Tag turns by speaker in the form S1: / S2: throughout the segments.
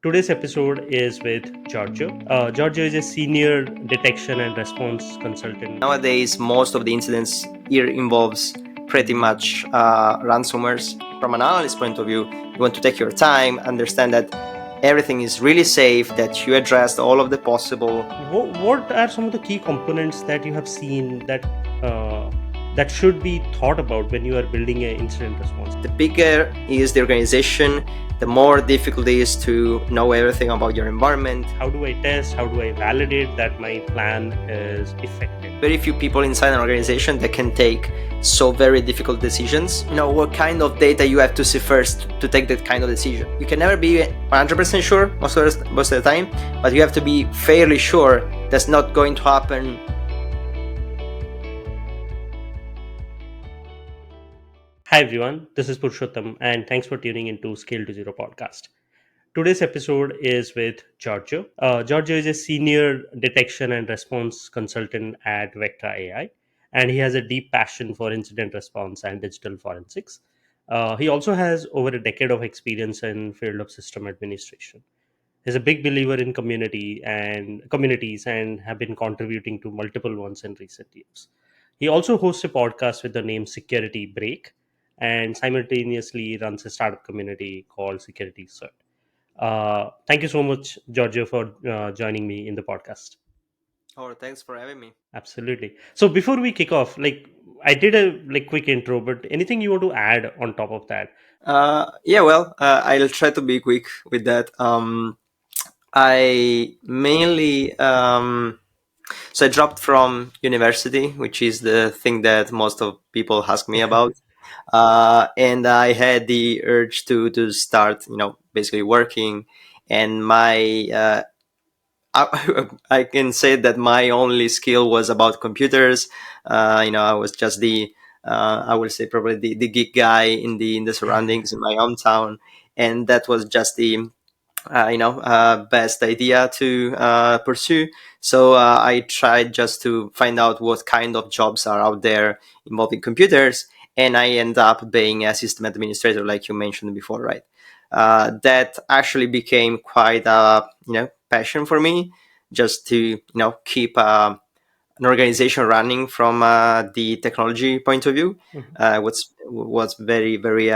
S1: Today's episode is with Giorgio. Giorgio is a senior detection and response consultant.
S2: Nowadays, most of the incidents here involves pretty much ransomwares. From an analyst point of view, you want to take your time, understand that everything is really safe, that you addressed all of the possible.
S1: What are some of the key components that you have seen that should be thought about when you are building an incident response?
S2: The bigger is the organization, the more difficult it is to know everything about your environment.
S1: How do I test? How do I validate that my plan is effective?
S2: Very few people inside an organization that can take so very difficult decisions. You know what kind of data you have to see first to take that kind of decision. You can never be 100% sure most of the time, but you have to be fairly sure that's not going to happen.
S1: Hi everyone, this is Purushottam and thanks for tuning into Scale to Zero podcast. Today's episode is with Giorgio. Giorgio is a senior detection and response consultant at Vectra AI, and he has a deep passion for incident response and digital forensics. He also has over a decade of experience in field of system administration. He's a big believer in communities and have been contributing to multiple ones in recent years. He also hosts a podcast with the name Security Break and simultaneously runs a startup community called Security Cert. Thank you so much, Giorgio, for joining me in the podcast.
S2: Oh, thanks for having me.
S1: Absolutely. So before we kick off, I did a quick intro, but anything you want to add on top of that?
S2: I'll try to be quick with that. I mainly so I dropped from university, which is the thing that most of people ask me about. And I had the urge to start, basically working. And I can say that my only skill was about computers. I was just I would say probably the geek guy in the surroundings in my hometown, and that was just the best idea to pursue. So I tried just to find out what kind of jobs are out there involving computers, and I end up being a system administrator, like you mentioned before, right? That actually became quite a passion for me, just to keep an organization running from the technology point of view. Was very very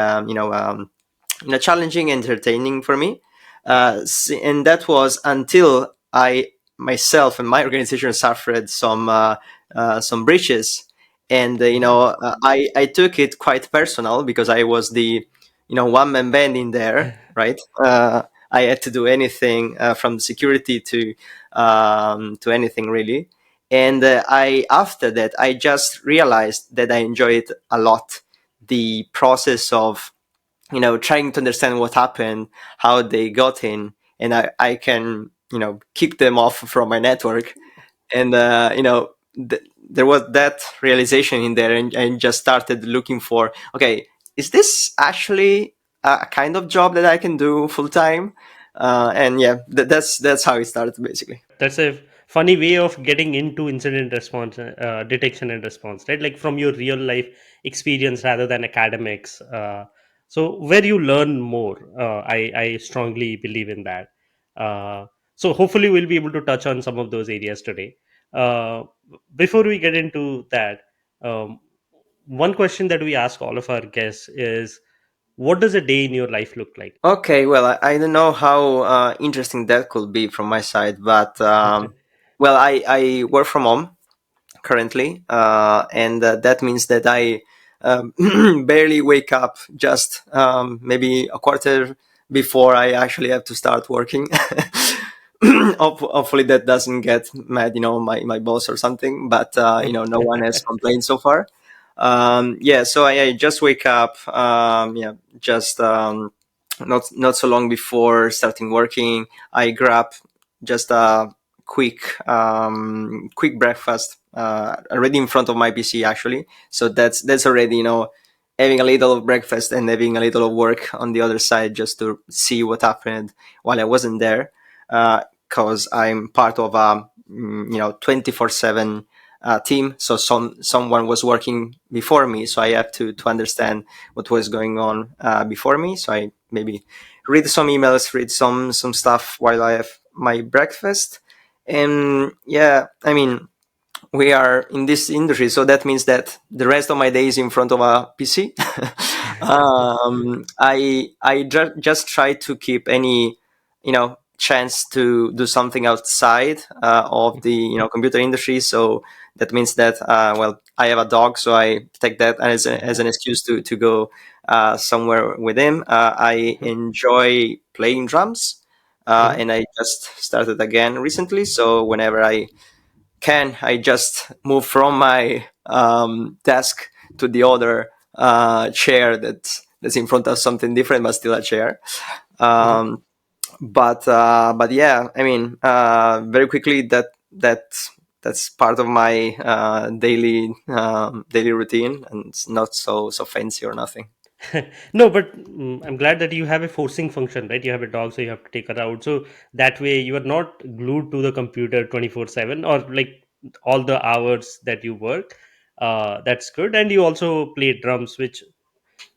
S2: challenging, entertaining for me. And that was until I myself and my organization suffered some breaches, and I took it quite personal because I was the one man band in there, right? I had to do anything from the security to anything really, and I after that I just realized that I enjoyed a lot the process of trying to understand what happened, how they got in, and I can kick them off from my network. And there was that realization in there, and I just started looking for, okay, is this actually a kind of job that I can do full time? And yeah, that's how it started basically.
S1: That's a funny way of getting into incident response, detection and response, right? Like from your real life experience rather than academics. So where you learn more, I strongly believe in that. So hopefully we'll be able to touch on some of those areas today. Uh, Before we get into that, um, one question that we ask all of our guests is, what does a day in your life look like?
S2: Okay, well, I don't know how interesting that could be from my side, but well, I work from home currently, and that means that I barely wake up, just maybe a quarter before I actually have to start working. Hopefully that doesn't get mad, my boss or something, but no one has complained so far. So I just wake up, just not so long before starting working. I grab just a quick breakfast already in front of my PC actually. So that's already having a little of breakfast and having a little of work on the other side, just to see what happened while I wasn't there, because I'm part of a 24/7 team. So someone was working before me, so I have to understand what was going on before me. So I maybe read some emails, read some stuff while I have my breakfast. And yeah, I mean, we are in this industry, so that means that the rest of my day is in front of a PC. I just try to keep any chance to do something outside of the computer industry. So that means that well, I have a dog, so I take that as an excuse to go somewhere with him. I enjoy playing drums.
S1: Mhm.
S2: And I just started again recently. So whenever I just move from my desk to the other chair that's in front of something different, but still a chair.
S1: Mhm.
S2: Um, but yeah, I mean, very quickly that's part of my daily routine, and it's not so fancy or nothing.
S1: No, but I'm glad that you have a forcing function, right? You have a dog, so you have to take her out. So that way, you are not glued to the computer 24/7 or like all the hours that you work. That's good. And you also play drums, which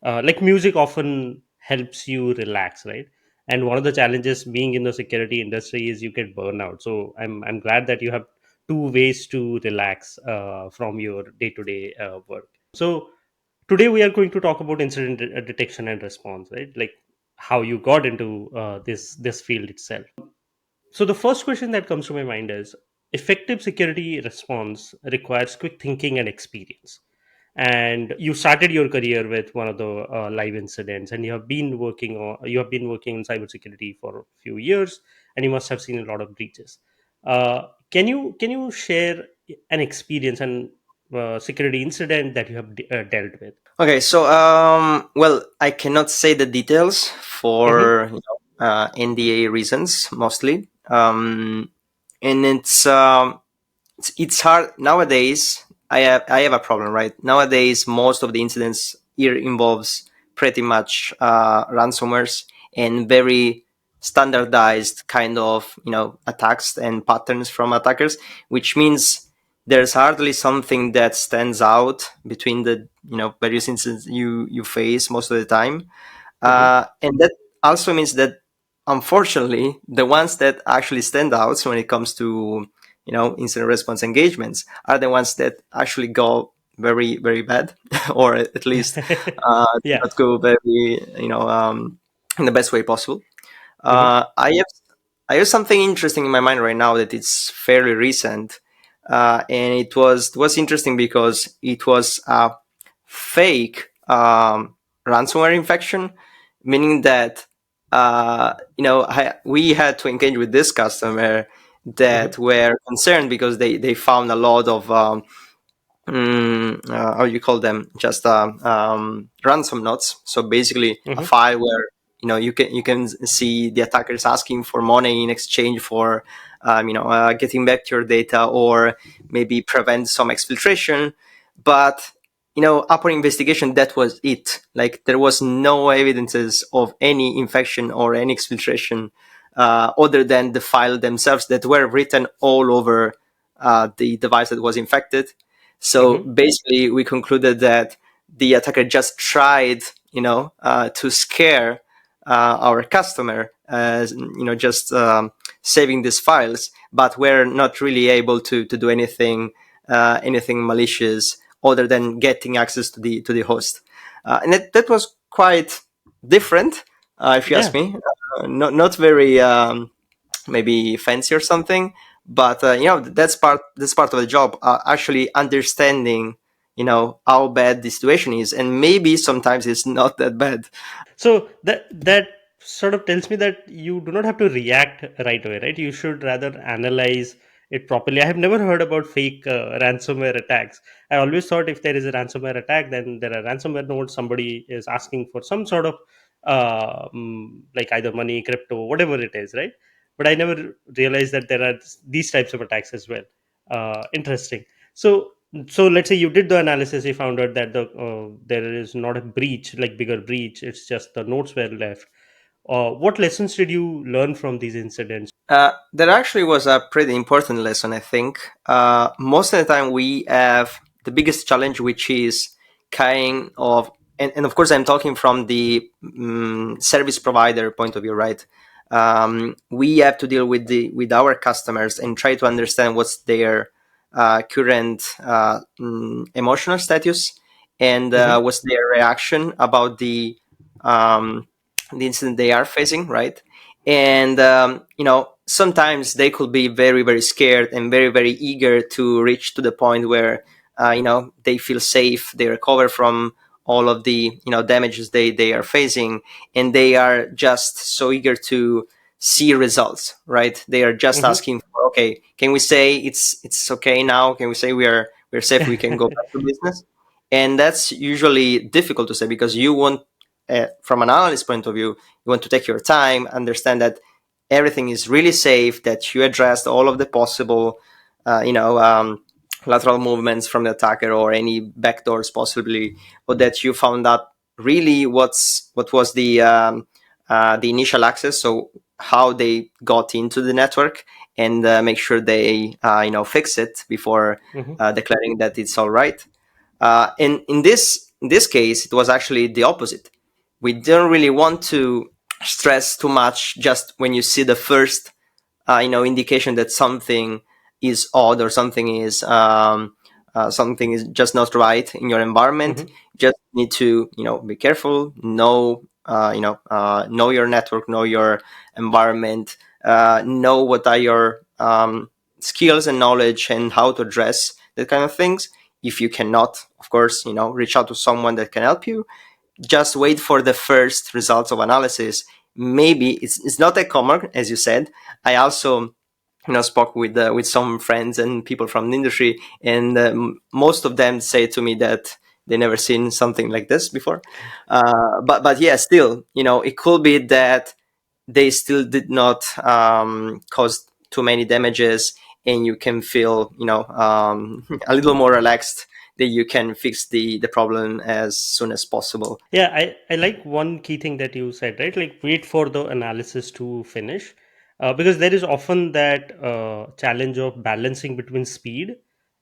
S1: like music often helps you relax, right? And one of the challenges being in the security industry is you get burnout. So I'm glad that you have two ways to relax from your day to day work. So today we are going to talk about incident detection and response, right? Like how you got into this field itself. So the first question that comes to my mind is effective security response requires quick thinking and experience. And you started your career with one of the live incidents, and you have been working in cybersecurity for a few years, and you must have seen a lot of breaches. Can you share an experience and security incident that you have dealt with?
S2: Okay, so well, I cannot say the details
S1: Mm-hmm.
S2: for NDA reasons mostly, and it's hard nowadays. I have a problem, right? Nowadays, most of the incidents here involves pretty much ransomwares and very standardized kind of attacks and patterns from attackers, which means there's hardly something that stands out between the various incidents you face most of the time.
S1: Mm-hmm.
S2: And that also means that, unfortunately, the ones that actually stand out when it comes to incident response engagements are the ones that actually go very very bad, or at least do
S1: Yeah.
S2: not go very in the best way possible.
S1: Mm-hmm.
S2: I have something interesting in my mind right now that it's fairly recent, and it was interesting because it was a fake ransomware infection, meaning that we had to engage with this customer
S1: Mm-hmm.
S2: that were concerned because they found a lot of how you call them, just ransom notes. So basically a
S1: Mm-hmm.
S2: file where you can see the attackers asking for money in exchange for getting back to your data, or maybe prevent some exfiltration. But upon investigation, that was it. Like, there was no evidences of any infection or any exfiltration, other than the file themselves that were written all over the device that was infected. So
S1: Mm-hmm.
S2: basically, we concluded that the attacker just tried, to scare our customer, as just saving these files, but we're not really able to do anything malicious other than getting access to the host, and that was quite different, if you ask
S1: Yeah.
S2: me. Not very maybe fancy or something, but that's part of the job, actually understanding how bad the situation is, and maybe sometimes it's not that bad.
S1: So that sort of tells me that you do not have to react right away, right? You should rather analyze it properly. I have never heard about fake ransomware attacks. I always thought if there is a ransomware attack, then there are ransomware nodes. Somebody is asking for some sort of like either money, crypto, whatever it is, right? But I never realized that there are these types of attacks as well. Interesting. So let's say you did the analysis, you found out that there is not a breach, like bigger breach, it's just the notes were left. What lessons did you learn from these incidents?
S2: That actually was a pretty important lesson, I think. Most of the time, we have the biggest challenge, which is kind of and of course I'm talking from the service provider point of view, right? We have to deal with the with our customers and try to understand what's their current emotional status, and
S1: Mm-hmm.
S2: what's their reaction about um, the incident they are facing, right? And sometimes they could be very very scared and very very eager to reach to the point where they feel safe, they recover from all of the damages they are facing, and they are just so eager to see results, right? They are just
S1: Mm-hmm.
S2: asking for, okay, can we say it's okay now? Can we say we're safe, we can go back to business? And that's usually difficult to say, because you want, from an analyst point of view, you want to take your time, understand that everything is really safe, that you addressed all of the possible lateral movements from the attacker or any backdoors possibly, or that you found out really what was the initial access, so how they got into the network, and make sure they fix it before
S1: Mm-hmm.
S2: declaring that it's all right. And in this case, it was actually the opposite. We don't really want to stress too much just when you see the first indication that something is odd, or something is just not right in your environment.
S1: Mm-hmm.
S2: You just need to be careful, know your network, know your environment, know what are your skills and knowledge, and how to address that kind of things. If you cannot, of course, reach out to someone that can help you. Just wait for the first results of analysis. Maybe it's not that common, as you said. I also spoke with some friends and people from the industry, and most of them say to me that they never seen something like this before. But yeah, still, it could be that they still did not cause too many damages, and you can feel a little more relaxed that you can fix the problem as soon as possible.
S1: Yeah, I like one key thing that you said, right? Like, wait for the analysis to finish. Because there is often that challenge of balancing between speed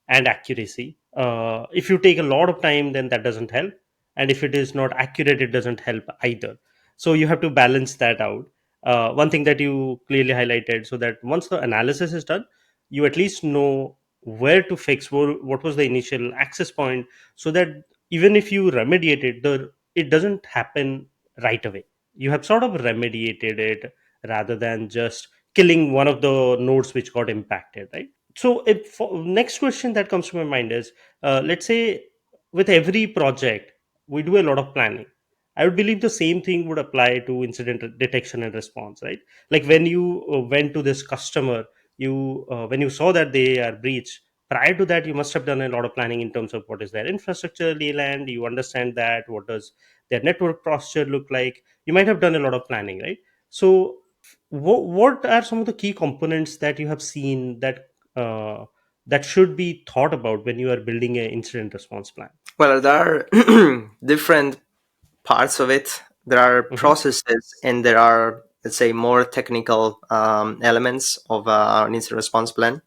S1: and accuracy. If you take a lot of time, then that doesn't help. And if it is not accurate, it doesn't help either. So you have to balance that out. One thing that you clearly highlighted, so that once the analysis is done, you at least know where to fix, what was the initial access point, so that even if you remediate it, it doesn't happen right away. You have sort of remediated it rather than just killing one of the nodes which got impacted, right? So next question that comes to my mind is, let's say with every project we do a lot of planning. I would believe the same thing would apply to incident detection and response, right? Like when you went to this customer, when you saw that they are breached, prior to that you must have done a lot of planning in terms of what is their infrastructure land. You understand that what does their network posture look like. You might have done a lot of planning, right? So what are some of the key components that you have seen uh, that should be thought about when you are building an incident response plan?
S2: Well, there are different parts of it. There are
S1: Mm-hmm.
S2: processes, and there are, let's say, more technical elements of an incident response plan.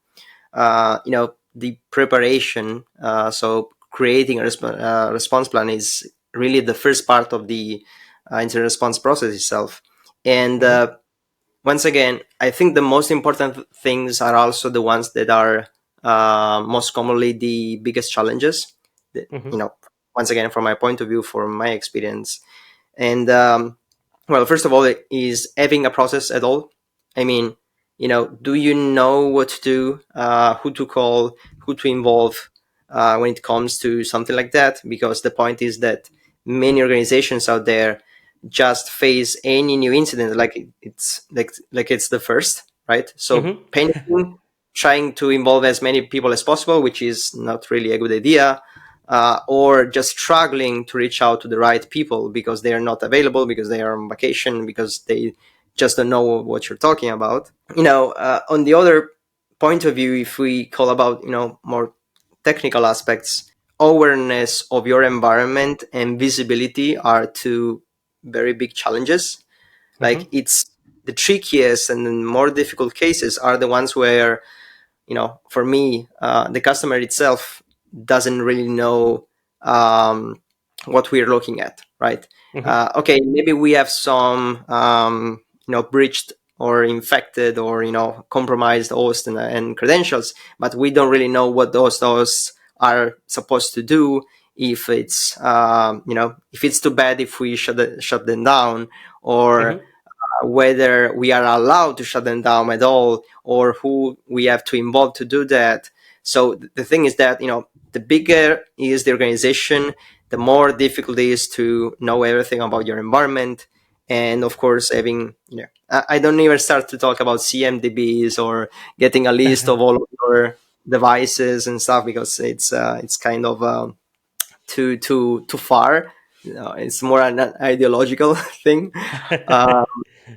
S2: The preparation, so creating a response plan is really the first part of the incident response process itself. And
S1: Mm-hmm.
S2: once again, I think the most important things are also the ones that are most commonly the biggest challenges. The-
S1: Mm-hmm.
S2: You know, once again, from my point of view, from my experience, and well, first of all, it is having a process at all. I mean, do you know what to do, who to call, who to involve when it comes to something like that? Because the point is that many organizations out there just face any new incident like it's it's the first, right? So
S1: Mm-hmm.
S2: panicking, trying to involve as many people as possible, which is not really a good idea, or just struggling to reach out to the right people because they are not available, because they are on vacation, because they just don't know what you're talking about. On the other point of view, if we call about more technical aspects, awareness of your environment and visibility are two very big challenges. Like,
S1: Mm-hmm.
S2: it's the trickiest and the more difficult cases are the ones where, for me, the customer itself doesn't really know um, what we're looking at, right?
S1: Mm-hmm.
S2: Okay, maybe we have some breached or infected or compromised host and credentials, but we don't really know what those hosts are supposed to do. If it's if it's too bad if we shut them down, or
S1: Mm-hmm.
S2: whether we are allowed to shut them down at all, or who we have to involve to do that. So the thing is that the bigger is the organization, the more difficult it is to know everything about your environment. And of course, having I don't even start to talk about CMDBs or getting a list of all of your devices and stuff, because it's kind of too far. It's more an ideological thing. Uh,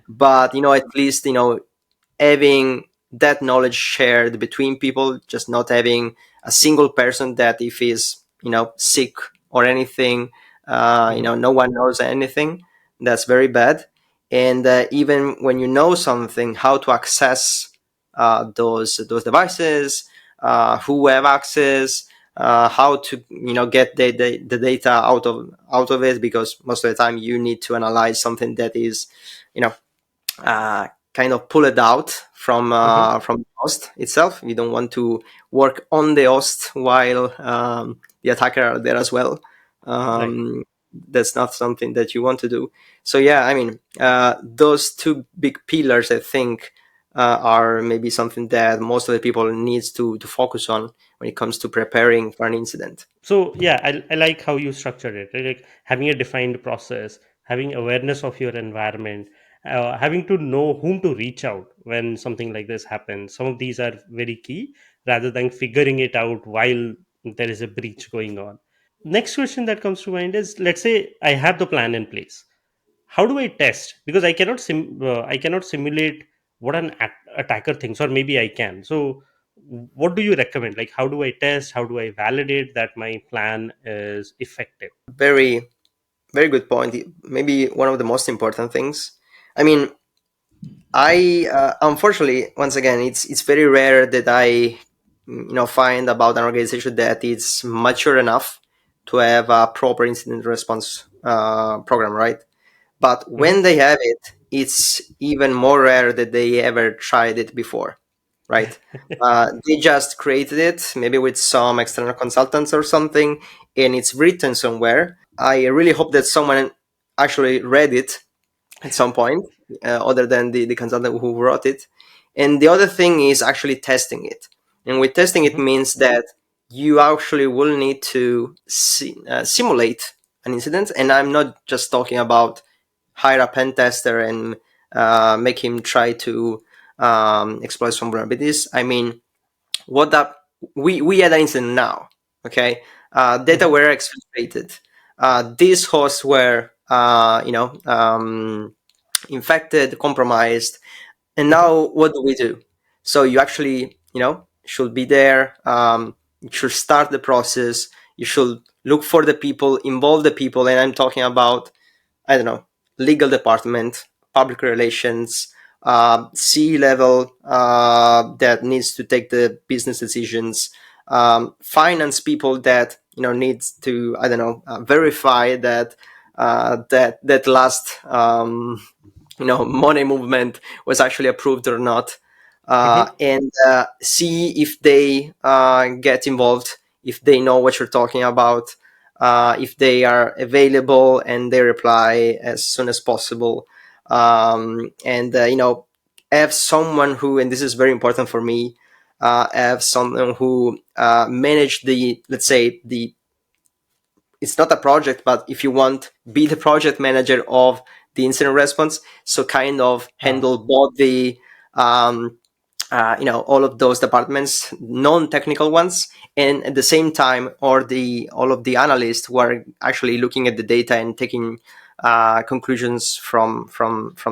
S2: but at least having that knowledge shared between people, just not having a single person that if he's sick or anything,
S1: Mm-hmm.
S2: no one knows anything. That's very bad. And even when you know something, how to access those devices, who have access, how to get the data out of it, because most of the time you need to analyze something that is you know kind of pull it out
S1: Mm-hmm.
S2: from the host itself. You don't want to work on the host while the attacker are there as well.
S1: Right.
S2: Um, that's not something that you want to do. So yeah, I mean, those two big pillars, I think, are maybe something that most of the people needs to focus on when it comes to preparing for an incident.
S1: So yeah, I like how you structured it, right? Like having a defined process, having awareness of your environment, having to know whom to reach out when something like this happens. Some of these are very key, rather than figuring it out while there is a breach going on. Next question that comes to mind is, let's say I have the plan in place. How do I test? Because I cannot simulate what an attacker thinks, or maybe I can. So what do you recommend? Like, how do I test? How do I validate that my plan is effective?
S2: Very, very good point. Maybe one of the most important things. I mean, I unfortunately, once again, it's very rare that I find about an organization that is mature enough to have a proper incident response program, right? But when
S1: Hmm.
S2: they have it, it's even more rare that they ever tried it before, right? They just created it, maybe with some external consultants or something, and it's written somewhere. I really hope that someone actually read it at some point, other than the consultant who wrote it. And the other thing is actually testing it. And with testing, it
S1: Hmm.
S2: means that you actually will need to simulate an incident. And I'm not just talking about hire a pen tester and make him try to exploit some vulnerabilities. I mean, what that we had an incident now. Okay, data
S1: Hmm.
S2: were exfiltrated. These hosts were infected, compromised, and
S1: Hmm.
S2: now what do we do? So you actually should be there. You should start the process. You should look for the people, involve the people, and I'm talking about, I don't know, legal department, public relations, C level that needs to take the business decisions, finance people that needs to, I don't know, verify that that last money movement was actually approved or not,
S1: Hmm.
S2: and see if they get involved, if they know what you're talking about, if they are available and they reply as soon as possible, and have someone who, and this is very important for me, have someone who manage the, let's say, the, it's not a project, but if you want, be the project manager of the incident response. So kind of
S1: Ah.
S2: handle both the um, all of those departments, non-technical ones, and at the same time, or the all of the analysts who are actually looking at the data and taking conclusions from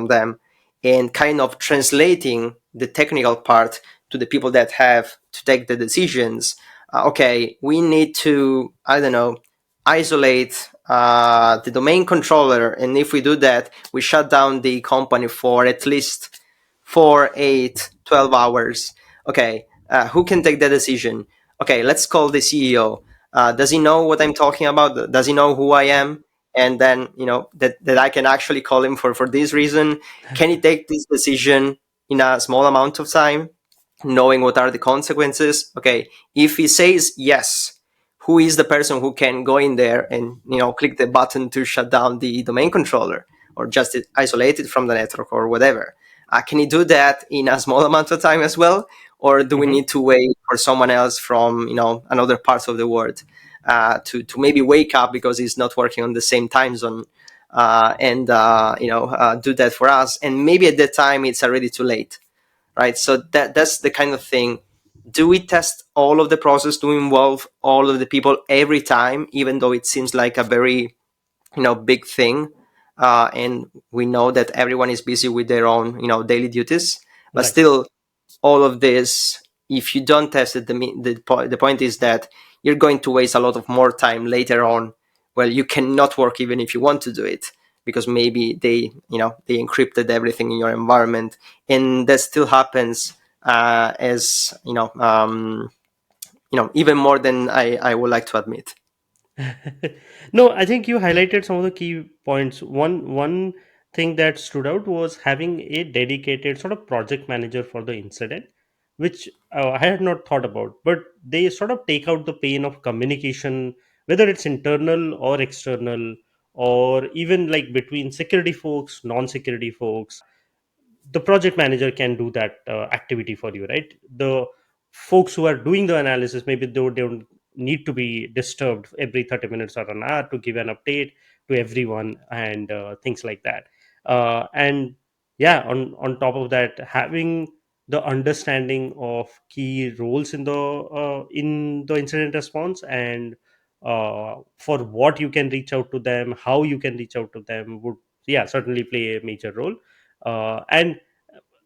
S2: them, and kind of translating the technical part to the people that have to take the decisions. Okay, we need to, I don't know, isolate the domain controller, and if we do that, we shut down the company for at least 4, 8, 12 hours. Okay, who can take that decision? Okay, let's call the CEO. Does he know what I'm talking about? Does he know who I am? And then, that I can actually call him for this reason. Can he take this decision in a small amount of time, knowing what are the consequences? Okay, if he says yes, who is the person who can go in there and click the button to shut down the domain controller, or just isolate it from the network or whatever? Can he do that in a small amount of time as well, or do we
S1: Hmm.
S2: need to wait for someone else from another parts of the world to maybe wake up because he's not working on the same time zone, and do that for us? And maybe at that time it's already too late, right? So that's the kind of thing. Do we test all of the process to involve all of the people every time, even though it seems like a very big thing, and we know that everyone is busy with their own daily duties, but
S1: Right.
S2: still, all of this, if you don't test it, the point is that you're going to waste a lot of more time later on. Well, you cannot work even if you want to do it, because maybe they encrypted everything in your environment, and that still happens, as even more than I would like to admit.
S1: No, I think you highlighted some of the key points. One thing that stood out was having a dedicated sort of project manager for the incident, which I had not thought about. But they sort of take out the pain of communication, whether it's internal or external, or even like between security folks, non-security folks. The project manager can do that activity for you, right? The folks who are doing the analysis, maybe they don't need to be disturbed every 30 minutes or an hour to give an update to everyone, and things like that. And yeah, on top of that, having the understanding of key roles in the incident response, and for what you can reach out to them, how you can reach out to them, would, yeah, certainly play a major role. And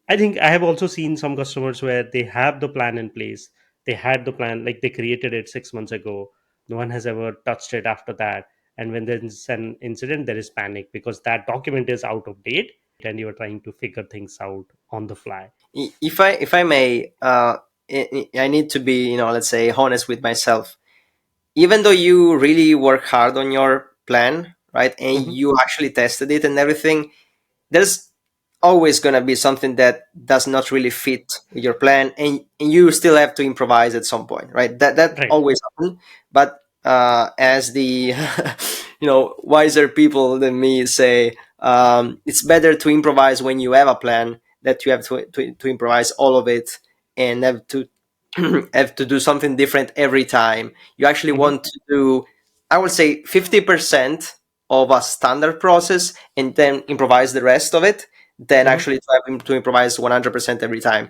S1: I think I have also seen some customers where they have the plan in place. They had the plan, like they created it 6 months ago. No one has ever touched it after that. And when there's an incident, there is panic because that document is out of date and you're trying to figure things out on the fly.
S2: If I may, I need to be, let's say, honest with myself. Even though you really work hard on your plan, right, and
S1: Hmm.
S2: you actually tested it and everything, there's always going to be something that does not really fit with your plan, and you still have to improvise at some point, right? That
S1: Right.
S2: always happens. But as the wiser people than me say, it's better to improvise when you have a plan, that you have to improvise all of it, and have to have to do something different every time. You actually
S1: Hmm.
S2: want to do, I would say, 50% of a standard process, and then improvise the rest of it, than
S1: Hmm.
S2: actually try to improvise 100% every time.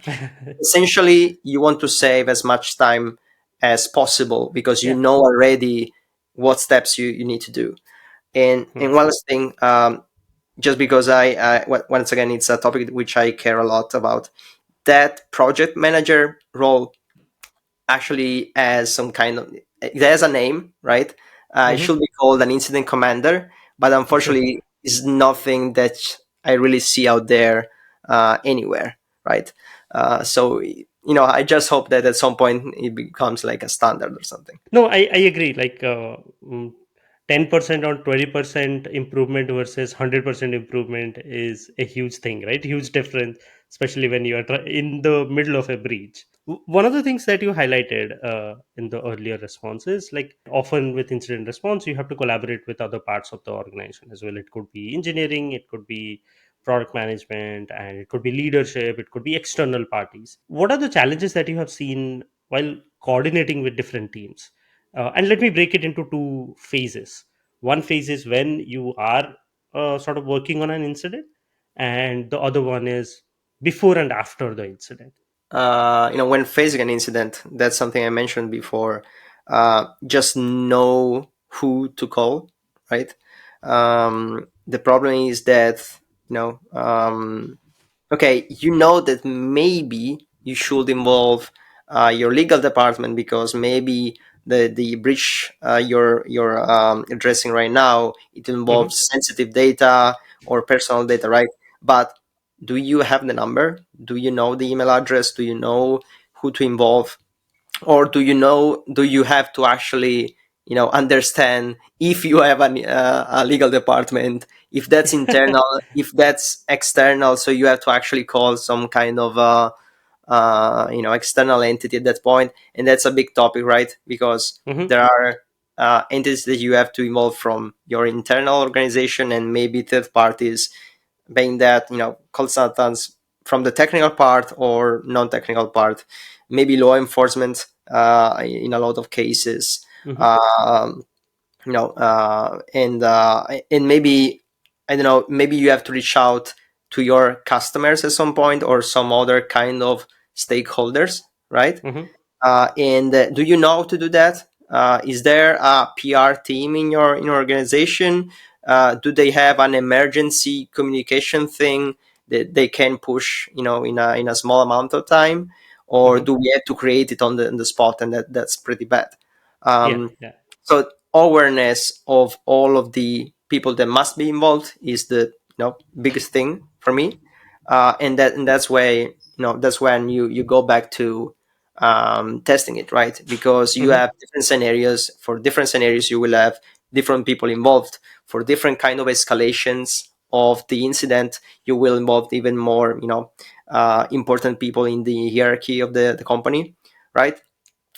S2: Essentially, you want to save as much time as possible, because you
S1: Yeah.
S2: know already what steps you need to do. And
S1: Hmm.
S2: one last thing, just because once again, it's a topic which I care a lot about. That project manager role actually has some kind of, it has a name, right? It
S1: Hmm.
S2: should be called an incident commander, but unfortunately, is nothing that I really see out there anywhere, right? So I just hope that at some point it becomes like a standard or something.
S1: No, I agree. Like 10% or 20% improvement versus 100% improvement is a huge thing, right? Huge difference, especially when you are in the middle of a breach. One of the things that you highlighted in the earlier responses, like often with incident response, you have to collaborate with other parts of the organization as well. It could be engineering, it could be product management, and it could be leadership, it could be external parties. What are the challenges that you have seen while coordinating with different teams? And let me break it into two phases. One phase is when you are sort of working on an incident, and the other one is before and after the incident.
S2: When facing an incident, that's something I mentioned before. Just know who to call, right? The problem is that, you know um, okay, you know that maybe you should involve your legal department, because maybe the breach you're addressing right now, it
S1: Mhm.
S2: involves sensitive data or personal data, right? But do you have the number? Do you know the email address? Do you know who to involve? Or do you have to actually understand if you have a legal department, if that's internal, if that's external. So you have to actually call some kind of external entity at that point, and that's a big topic, right? Because
S1: Mm-hmm.
S2: there are entities that you have to involve from your internal organization, and maybe third parties, being that consultants from the technical part or non-technical part, maybe law enforcement in a lot of cases,
S1: Mm-hmm.
S2: um, and maybe, I don't know, maybe you have to reach out to your customers at some point, or some other kind of stakeholders, right?
S1: Mm-hmm.
S2: And do you know how to do that? Is there a PR team in your organization? Do they have an emergency communication thing that they can push, in a small amount of time, or
S1: Mm-hmm.
S2: do we have to create it on the spot, and that's pretty bad.
S1: Yeah.
S2: Um,
S1: Yeah.
S2: so awareness of all of the people that must be involved is the biggest thing for me, and that's why that's when you go back to testing it, right? Because you
S1: Mm-hmm.
S2: have different scenarios. For different scenarios, you will have different people involved. For different kind of escalations of the incident, you will involve even more important people in the hierarchy of the company, right?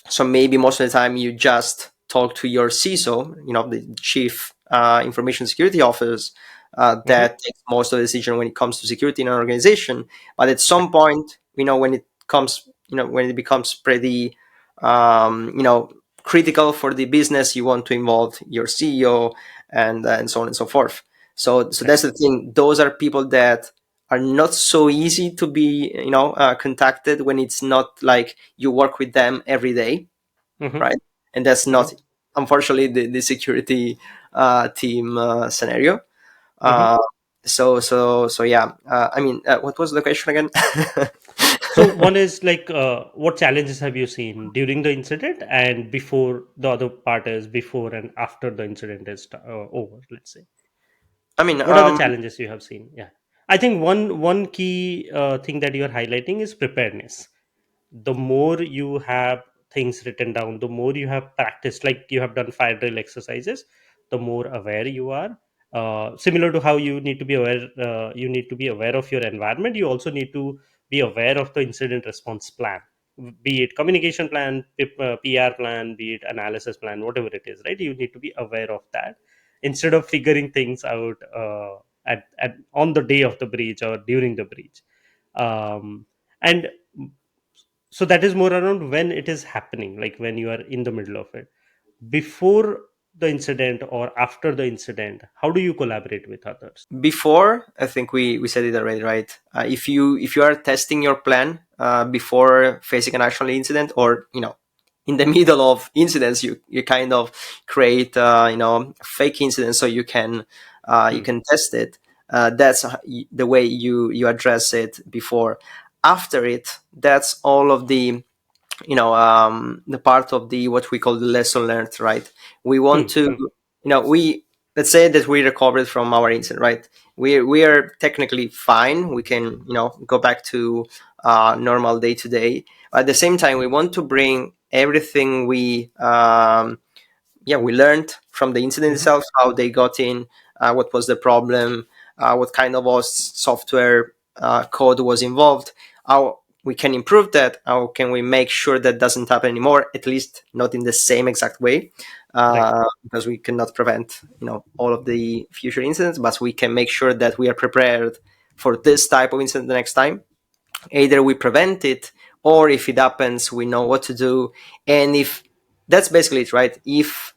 S2: So maybe most of the time you just talk to your CISO, the chief information security officer,
S1: Mm-hmm.
S2: that takes most of the decision when it comes to security in an organization. But at some point, when it becomes pretty, critical for the business, you want to involve your CEO, and so on and so forth. So
S1: Right.
S2: that's the thing. Those are people that are not so easy to be, contacted when it's not like you work with them every day,
S1: Mm-hmm.
S2: right? And that's
S1: Mm-hmm.
S2: not, unfortunately, the security team scenario.
S1: Mm-hmm.
S2: Uh, so yeah. I mean, what was the question again?
S1: So one is like, what challenges have you seen during the incident, and before? The other part is before and after the incident is over. Let's say,
S2: I mean,
S1: what are the challenges you have seen? Yeah, I think one key thing that you are highlighting is preparedness. The more you have things written down, the more you have practiced, like you have done fire drill exercises, the more aware you are. Similar to how you need to be aware, you need to be aware of your environment, you also need to be aware of the incident response plan, be it communication plan, PR plan, be it analysis plan, whatever it is, right? You need to be aware of that instead of figuring things out on the day of the breach or during the breach. And so that is more around when it is happening, like when you are in the middle of it. Before the incident or after the incident, how do you collaborate with others?
S2: before, I think we said it already, right? If you are testing your plan before facing an actual incident, or in the middle of incidents, you kind of create fake incidents, so you
S1: Hmm.
S2: can test it. That's the way you address it before. After it, that's all of the part of the what we call the lesson learned, right? We want
S1: Hmm.
S2: to,
S1: Hmm.
S2: we let's say that we recovered from our incident, right? We are technically fine. We can go back to normal day to day. At the same time, we want to bring everything we learned from the incident
S1: Hmm.
S2: itself, how they got in, what was the problem, what kind of software code was involved, how we can improve that, how can we make sure that doesn't happen anymore, at least not in the same exact way,
S1: Right.
S2: because we cannot prevent all of the future incidents, but we can make sure that we are prepared for this type of incident the next time. Either we prevent it, or if it happens, we know what to do. And if that's basically it, right? If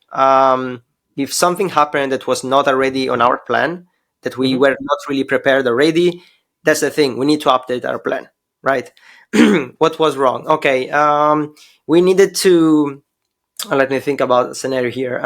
S2: something happened that was not already on our plan, that we
S1: Hmm.
S2: were not really prepared already, that's the thing. We need to update our plan, right? What was wrong? Okay, we needed to let me think about a scenario here.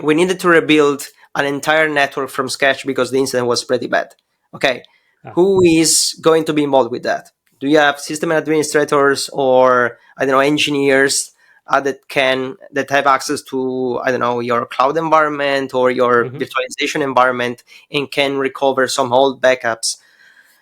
S2: We needed to rebuild an entire network from scratch because the incident was pretty bad. Okay,
S1: Ah.
S2: who is going to be involved with that? Do you have system administrators, or I don't know, engineers that have access to, I don't know, your cloud environment or your
S1: Hmm.
S2: virtualization environment, and can recover some old backups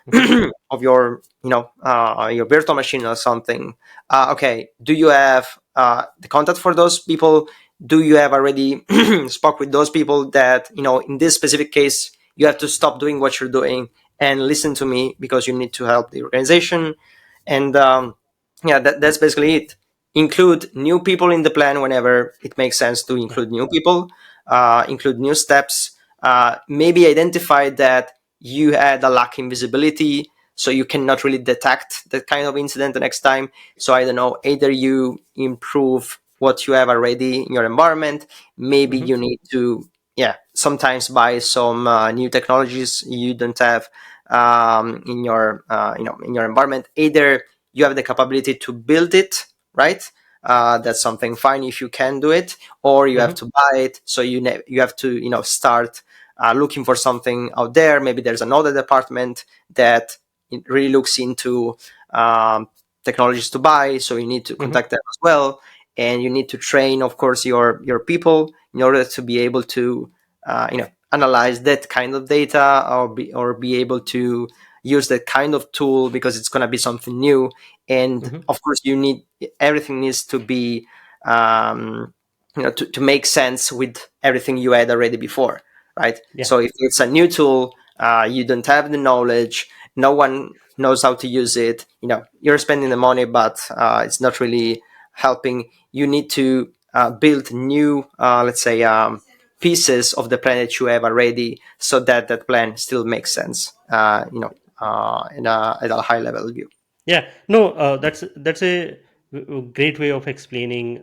S1: Hmm.
S2: of your virtual machine or something? Okay, do you have the contact for those people? Do you have already spoke with those people that, in this specific case, you have to stop doing what you're doing and listen to me because you need to help the organization? And yeah, that's basically it. Include new people in the plan whenever it makes sense to
S1: Yeah.
S2: include new people, include new steps. Maybe identify that you had a lack in visibility, so you cannot really detect that kind of incident the next time. So I don't know, either you improve what you have already in your environment. Maybe
S1: Hmm.
S2: you need to, yeah, sometimes buy some new technologies you don't have in your in your environment. Either you have the capability to build it, right? That's something fine if you can do it, or you have
S1: Hmm.
S2: to buy it. So you have to, start looking for something out there. Maybe there's another department that it really looks into um, technologies to buy, so you need to
S1: Hmm.
S2: contact them as well. And you need to train, of course, your people in order to be able to analyze that kind of data, or be able to use that kind of tool, because it's going to be something new. And
S1: Hmm.
S2: of course, everything needs to be to make sense with everything you had already before, right?
S1: Yeah.
S2: So if it's a new tool, you don't have the knowledge, no one knows how to use it, you're spending the money, but it's not really helping. You need to build new, let's say, pieces of the plan that you have already, so that that plan still makes sense, at a high level view.
S1: Yeah, no, that's a great way of explaining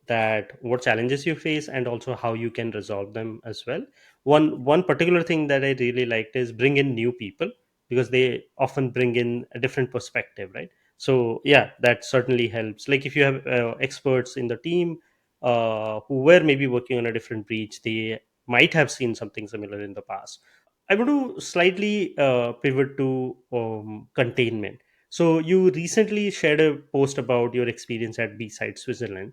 S1: that what challenges you face and also how you can resolve them as well. One particular thing that I really liked is bring in new people, because they often bring in a different perspective, right? So yeah, that certainly helps. Like if you have experts in the team who were maybe working on a different breach, they might have seen something similar in the past. I want to slightly pivot to containment. So you recently shared a post about your experience at B-side Switzerland,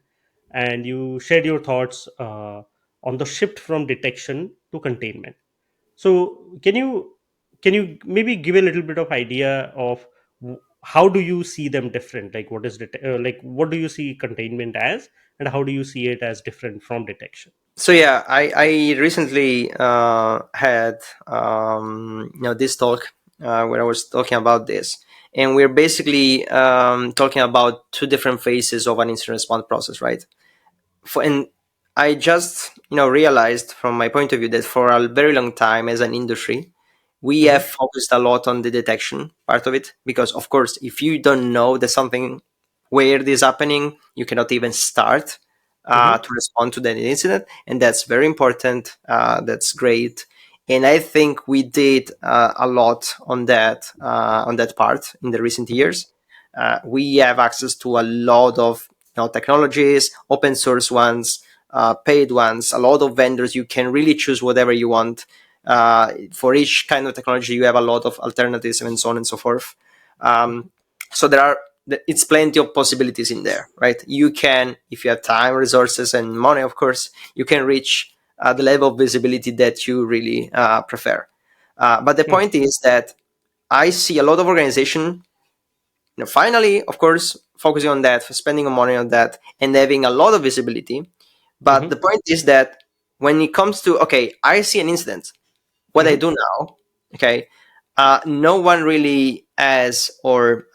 S1: and you shared your thoughts on the shift from detection to containment. So can you maybe give a little bit of idea of how do you see them different? Like like what do you see containment as, and how do you see it as different from detection?
S2: So yeah, I recently had this talk where I was talking about this, and we're basically talking about two different phases of an incident response process, right? And I just realized from my point of view that for a very long time as an industry, we
S1: Hmm.
S2: have focused a lot on the detection part of it, because of course, if you don't know that something weird is happening, you cannot even start
S1: Hmm.
S2: to respond to that incident, and that's very important. That's great, and I think we did a lot on that part in the recent
S1: Hmm.
S2: years. We have access to a lot of technologies, open source ones, paid ones, a lot of vendors. You can really choose whatever you want. For each kind of technology, you have a lot of alternatives and so on and so forth. Um, so it's plenty of possibilities in there, right? You can, if you have time, resources, and money, of course, you can reach the level of visibility that you really prefer. But the
S1: Hmm.
S2: point is that I see a lot of organization, finally, of course, focusing on that, spending money on that, and having a lot of visibility. But the
S1: Hmm.
S2: point is that when it comes to, okay, I see an incident, what I
S1: Hmm.
S2: do now, okay, no one really has or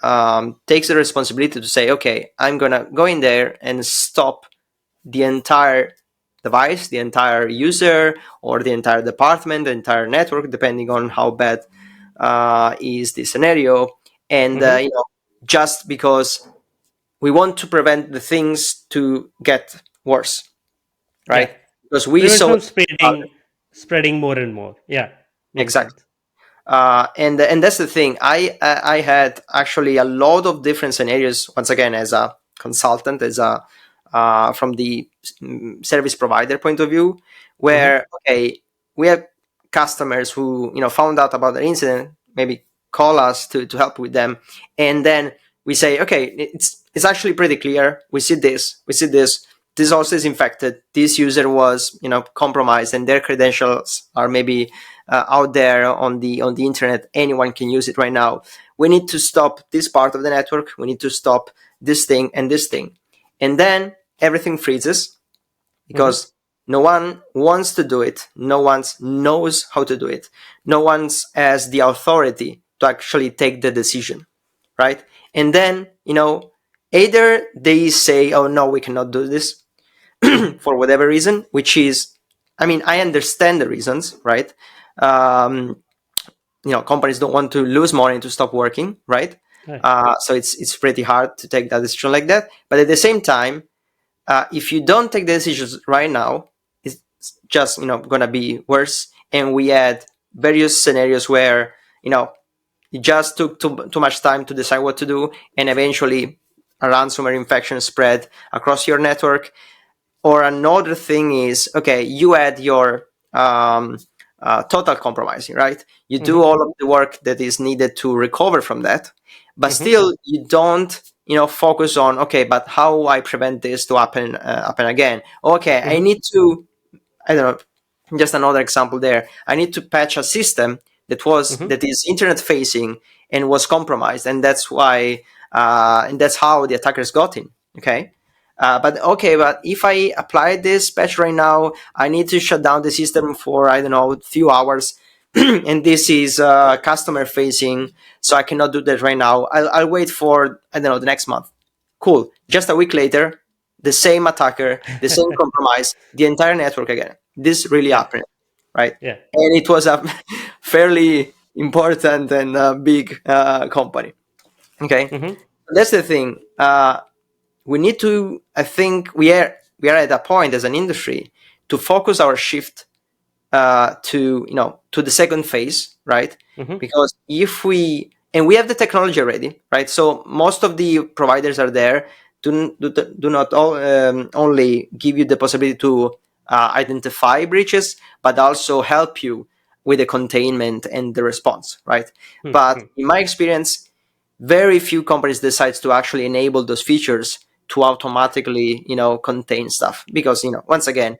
S2: takes the responsibility to say, okay, I'm gonna go in there and stop the entire device, the entire user, or the entire department, the entire network, depending on how bad is the scenario. And
S1: Hmm.
S2: just because we want to prevent the things to get worse,
S1: Yeah,
S2: right? Because we
S1: prevent
S2: saw
S1: from
S2: uh,
S1: spreading more and more. Yeah, makes
S2: exactly.
S1: sense.
S2: And that's the thing. I had actually a lot of different scenarios. Once again, as a consultant, as a from the service provider point of view,
S1: Hmm.
S2: where okay, we have customers who found out about the incident, maybe call us to help with them, and then we say, okay, it's actually pretty clear. We see this. This also is infected. This user was compromised, and their credentials are maybe out there on the internet. Anyone can use it right now. We need to stop this part of the network. We need to stop this thing and this thing, and then everything freezes.
S1: Mm-hmm.
S2: because no one wants to do it. No one knows how to do it. No one has the authority to actually take the decision, right? And then, either they say, oh no, we cannot do this
S1: Mm-hmm.
S2: for whatever reason, which is, I mean, I understand the reasons, right? Um, companies don't want to lose money to stop working, right?
S1: Right.
S2: So it's pretty hard to take that decision like that. But at the same time, if you don't take the decisions right now, it's just gonna be worse. And we had various scenarios where it just took too much time to decide what to do, and eventually a ransomware infection spread across your network. Or another thing is, okay, you had your total compromising, right? You do
S1: Mm-hmm.
S2: all of the work that is needed to recover from that, but
S1: Mm-hmm.
S2: still you don't focus on, okay, but how I prevent this to happen again. Okay, I
S1: Mm-hmm.
S2: need to, I don't know, just another example there. I need to patch a system
S1: Mm-hmm.
S2: that is internet facing and was compromised, and that's why, and that's how the attackers got in. Okay, but okay, but if I apply this patch right now, I need to shut down the system for, I don't know, a few hours, and this is customer facing, so I cannot do that right now. I'll wait for, I don't know, the next month. Cool. Just a week later, the same attacker, the same compromise, the entire network again. This really
S1: Yeah.
S2: happened, right?
S1: Yeah.
S2: And it was a fairly important and big company. Okay,
S1: Mm-hmm.
S2: that's the thing. We need to. I think we are at a point as an industry to focus our shift to the second phase, right?
S1: Mm-hmm.
S2: Because if we and we have the technology already, right? So most of the providers are there. Do not only give you the possibility to identify breaches, but also help you with the containment and the response, right? But
S1: Mm-hmm.
S2: in my experience, very few companies decide to actually enable those features to automatically contain stuff, because once again,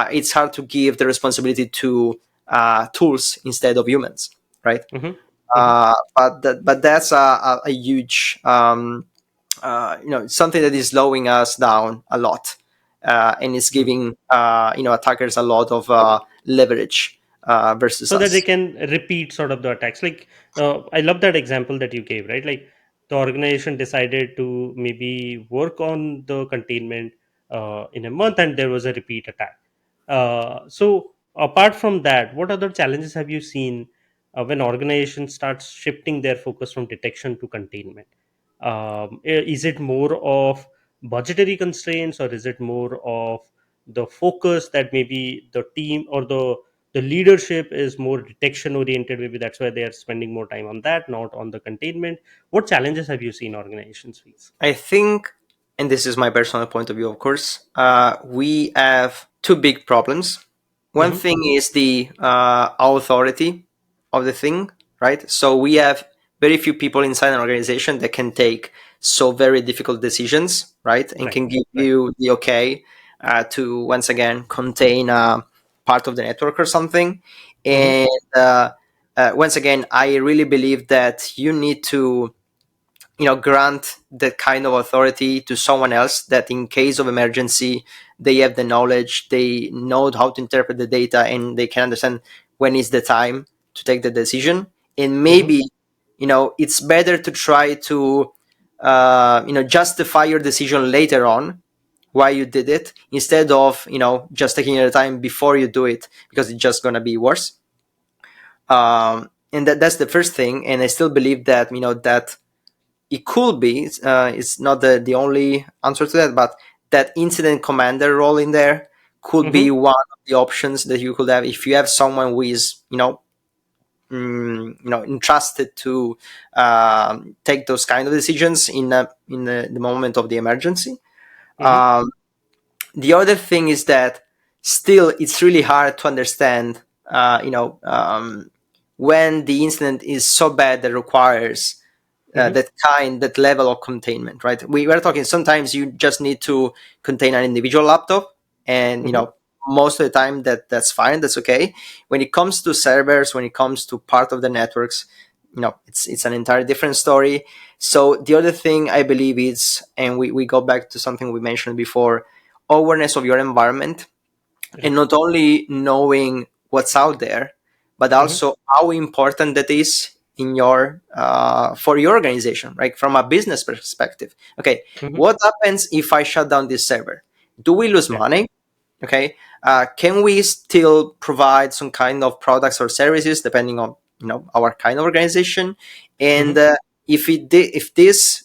S2: it's hard to give the responsibility to tools instead of humans, right?
S1: Mm-hmm. Mm-hmm.
S2: But that's a huge something that is slowing us down a lot, and it's giving attackers a lot of leverage versus
S1: So that they
S2: us.
S1: can repeat sort of the attacks. Like, I love that example that you gave, right? Like, the organization decided to maybe work on the containment in a month, and there was a repeat attack. So apart from that, what other challenges have you seen when organization starts shifting their focus from detection to containment? Is it more of budgetary constraints, or is it more of the focus that maybe the team or the leadership is more detection oriented? Maybe that's why they are spending more time on that, not on the containment. What challenges have you seen organizations face?
S2: I think, and this is my personal point of view, of course, we have two big problems. One
S1: Mm-hmm.
S2: thing is the authority of the thing, right? So we have very few people inside an organization that can take so very difficult decisions, right? And
S1: Right.
S2: can give
S1: Right.
S2: you the okay to once again contain part of the network or something.
S1: Mm-hmm.
S2: And once again, I really believe that you need to grant that kind of authority to someone else, that in case of emergency they have the knowledge, they know how to interpret the data, and they can understand when is the time to take the decision. And
S1: Mm-hmm.
S2: maybe it's better to try to justify your decision later on why you did it, instead of just taking your time before you do it, because it's just going to be worse. And that's the first thing. And I still believe that that it could be, it's not the only answer to that, but that incident commander role in there could be
S1: Mm-hmm.
S2: one of the options that you could have if you have someone who is entrusted to take those kind of decisions in the moment of the emergency.
S1: Mm-hmm.
S2: um, the other thing is that still it's really hard to understand when the incident is so bad that requires
S1: Mm-hmm.
S2: that level of containment, right? We were talking, sometimes you just need to contain an individual laptop, and
S1: Mm-hmm.
S2: most of the time that's fine, that's okay. When it comes to servers, when it comes to part of the networks, it's an entirely different story. So the other thing I believe is, and we go back to something we mentioned before, awareness of your environment, and
S1: Right.
S2: not only knowing what's out there, but
S1: Mm-hmm.
S2: also how important that is in your for your organization, right? From a business perspective. Okay,
S1: Mm-hmm.
S2: what happens if I shut down this server? Do we lose
S1: Yeah.
S2: money? Okay, can we still provide some kind of products or services depending on our kind of organization? And
S1: Mm-hmm.
S2: if this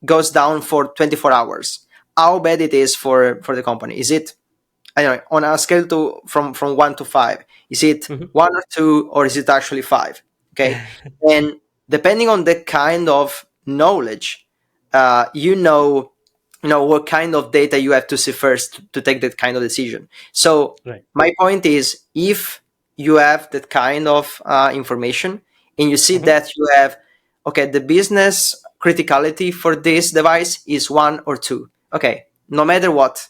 S2: goes down for 24 hours, how bad it is for the company? Is it, I don't know, on a scale to from 1 to 5, is it
S1: Mm-hmm.
S2: 1 or 2, or is it actually 5? Okay, and depending on the kind of knowledge, you know what kind of data you have to see first to take that kind of decision. So
S1: Right.
S2: my point is, if you have that kind of information, and you see
S1: Mm-hmm.
S2: that you have, okay, the business criticality for this device is 1 or 2, okay, no matter what,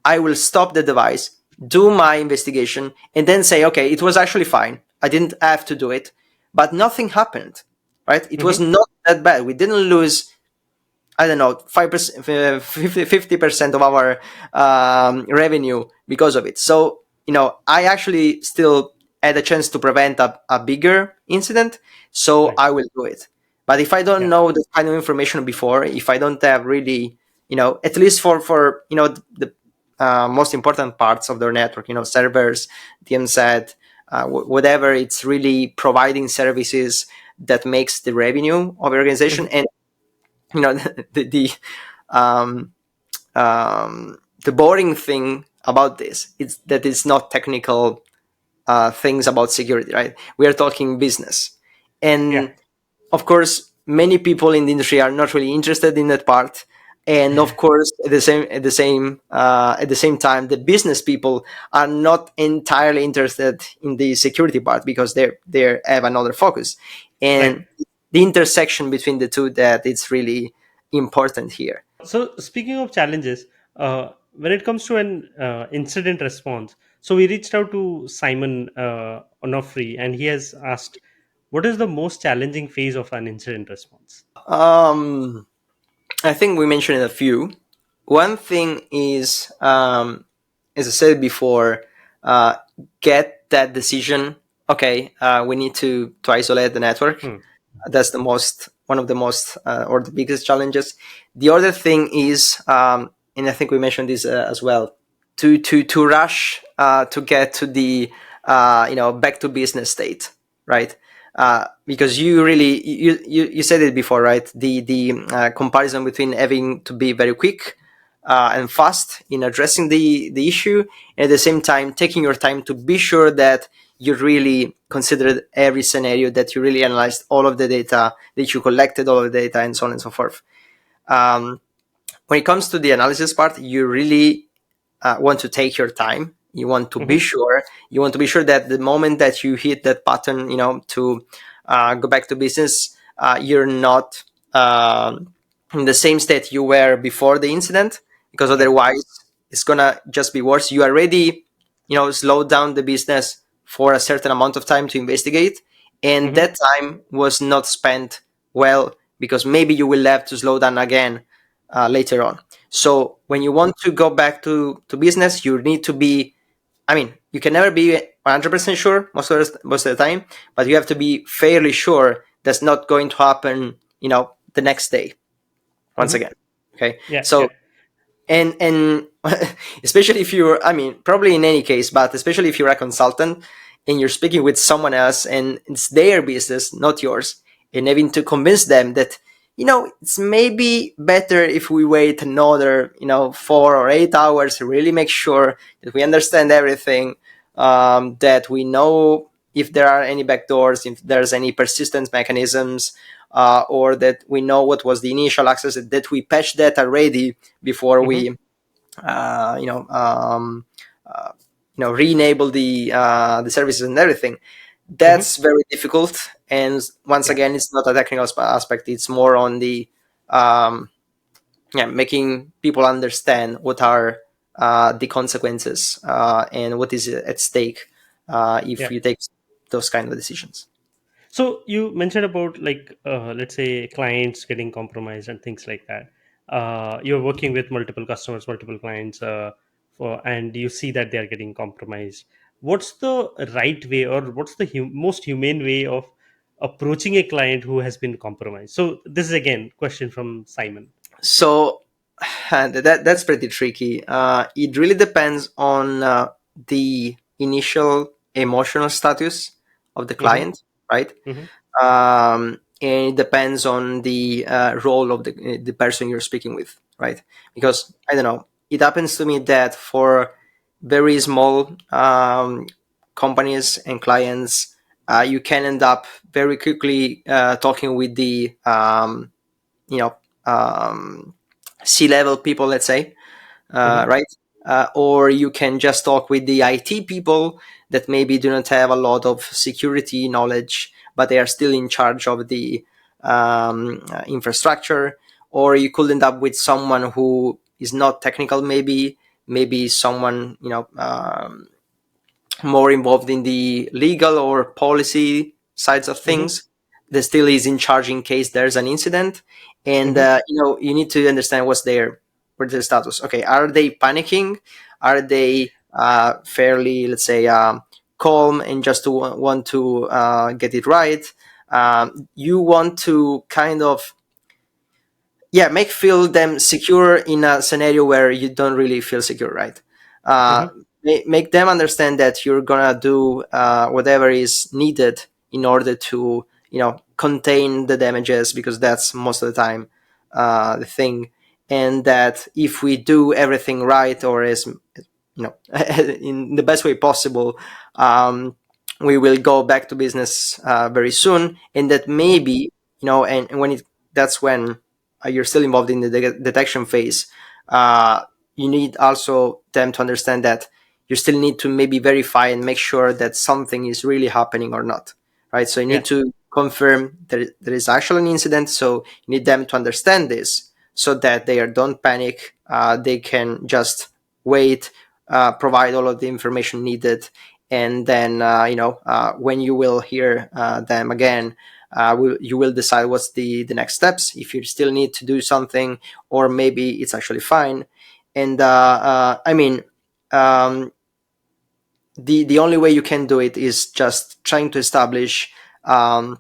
S2: I will stop the device, do my investigation, and then say, okay, it was actually fine, I didn't have to do it, but nothing happened, right? It was
S1: Mm-hmm.
S2: not that bad. We didn't lose, I don't know, 5%, 50% of our revenue because of it. So, I actually still had a chance to prevent a bigger incident. So
S1: Right.
S2: I will do it. But if I don't
S1: Yeah.
S2: know the kind of information before, if I don't have really, at least for the most important parts of their network, servers, DMZ, whatever, it's really providing services that makes the revenue of the organization.
S1: Mm-hmm.
S2: And the um, the boring thing about this is that it's not technical things about security, right? We are talking business,
S1: Yeah.
S2: and of course, many people in the industry are not really interested in that part. And of course, at the same time, the business people are not entirely interested in the security part because they have another focus,
S1: Right.
S2: and the intersection between the two, that it's really important here.
S1: So speaking of challenges, when it comes to an incident response, so we reached out to Simon Onofre, and he has asked, "What is the most challenging phase of an incident response?"
S2: Um, I think we mentioned a few. One thing is, as I said before, uh, get that decision. Okay, we need to isolate the network.
S1: Hmm.
S2: That's the most one of the most or the biggest challenges. The other thing is, and I think we mentioned this as well, to rush to get to the back to business state, right? Because you said it before, right? The comparison between having to be very quick and fast in addressing the issue, and at the same time taking your time to be sure that you really considered every scenario, that you really analyzed all of the data, that you collected all of the data, and so on and so forth. Um, when it comes to the analysis part, you really want to take your time. You want to be
S1: Mm-hmm.
S2: sure. You want to be sure that the moment that you hit that button, to go back to business, you're not in the same state you were before the incident, because
S1: Right.
S2: otherwise it's gonna just be worse. You already, slowed down the business for a certain amount of time to investigate, and
S1: Mm-hmm.
S2: that time was not spent well, because maybe you will have to slow down again later on. So when you want to go back to business, you need to be, I mean, you can never be 100% sure most of the time, but you have to be fairly sure that's not going to happen, the next day once
S1: Mm-hmm.
S2: again. Okay.
S1: Yeah.
S2: So,
S1: Yeah.
S2: and especially if you're, I mean, probably in any case, but especially if you're a consultant and you're speaking with someone else and it's their business, not yours, and having to convince them that, it's maybe better if we wait another, 4 or 8 hours to really make sure that we understand everything, that we know if there are any backdoors, if there's any persistence mechanisms, or that we know what was the initial access, that we patch that already before
S1: Mm-hmm.
S2: we uh, you know um, uh, re-enable the services and everything.
S1: Mm-hmm.
S2: That's very difficult, and once
S1: Yeah.
S2: again, it's not a technical aspect. It's more on the um, yeah, making people understand what are the consequences, and what is at stake if
S1: Yeah.
S2: you take those kind of decisions.
S1: So you mentioned about, like, let's say clients getting compromised and things like that. you're working with multiple customers, multiple clients, and you see that they are getting compromised. What's the right way, or what's the most humane way of approaching a client who has been compromised? So this is again question from Simon.
S2: So that's pretty tricky. It really depends on the initial emotional status of the
S1: Hmm.
S2: client, right?
S1: Hmm.
S2: And it depends on the role of the person you're speaking with, right? Because I don't know, it happens to me that for very small companies and clients, you can end up very quickly talking with the you know um, C-level people, let's say,
S1: Hmm.
S2: right? Or you can just talk with the IT people that maybe do not have a lot of security knowledge, but they are still in charge of the infrastructure. Or you could end up with someone who is not technical, maybe someone more involved in the legal or policy sides of
S1: Hmm.
S2: things that still is in charge in case there's an incident. And
S1: Hmm.
S2: you need to understand what's their status. Okay, are they panicking? Are they fairly, let's say, calm and just to want to get it right? You want to kind of, yeah, make feel them secure in a scenario where you don't really feel secure, right? uh,
S1: Hmm.
S2: make them understand that you're gonna do whatever is needed in order to contain the damages, because that's most of the time the thing. And that if we do everything right, or as in the best way possible, um, we will go back to business very soon. And that
S1: Hmm.
S2: maybe, and when it that's when you're still involved in the detection phase. uh, you need also them to understand that you still need to maybe verify and make sure that something is really happening or not, right? So you
S1: Yeah.
S2: need to confirm that there is actually an incident. So you need them to understand this, so that don't panic. They can just wait, provide all of the information needed, and then when you will hear them again, you will decide what's the next steps, if you still need to do something, or maybe it's actually fine. And I mean, um, the only way you can do it is just trying to establish um,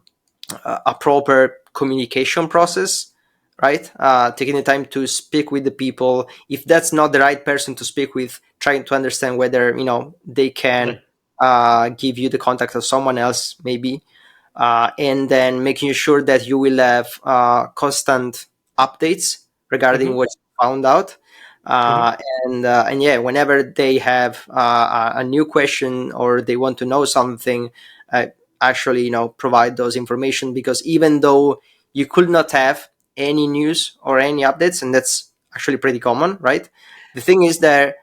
S2: a proper communication process, right? Taking the time to speak with the people. If that's not the right person to speak with, trying to understand whether they can
S1: Right.
S2: give you the contact of someone else, maybe. And then making sure that you will have constant updates regarding
S1: Hmm.
S2: what you found out.
S1: Hmm.
S2: Uh, and yeah, whenever they have a new question or they want to know something, uh, actually provide those information, because even though you could not have any news or any updates, and that's actually pretty common, right? The thing is that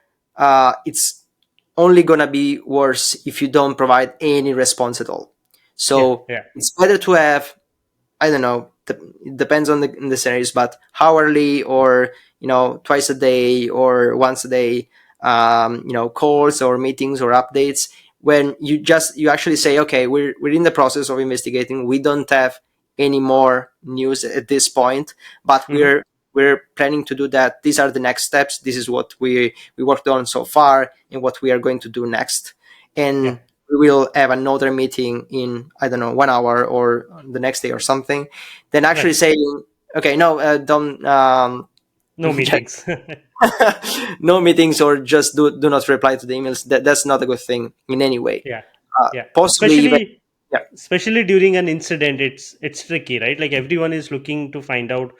S2: it's only gonna be worse if you don't provide any response at all.
S1: Yeah.
S2: So
S1: Yeah.
S2: it's better to have, I don't know. It depends on the scenarios, but hourly, or twice a day or once a day, calls or meetings or updates. When you actually say, okay, we're in the process of investigating. We don't have any more news at this point, but
S1: Hmm.
S2: we're planning to do that. These are the next steps. This is what we worked on so far, and what we are going to do next.
S1: Yeah.
S2: And we will have another meeting in, I don't know, 1 hour or the next day or something. Then actually
S1: Right.
S2: saying, okay, no, don't
S1: No
S2: just,
S1: meetings.
S2: no meetings, or just do not reply to the emails. That's not a good thing in any way.
S1: Yeah. Yeah.
S2: Possibly even, yeah,
S1: Especially during an incident, it's tricky, right? Like everyone is looking to find out,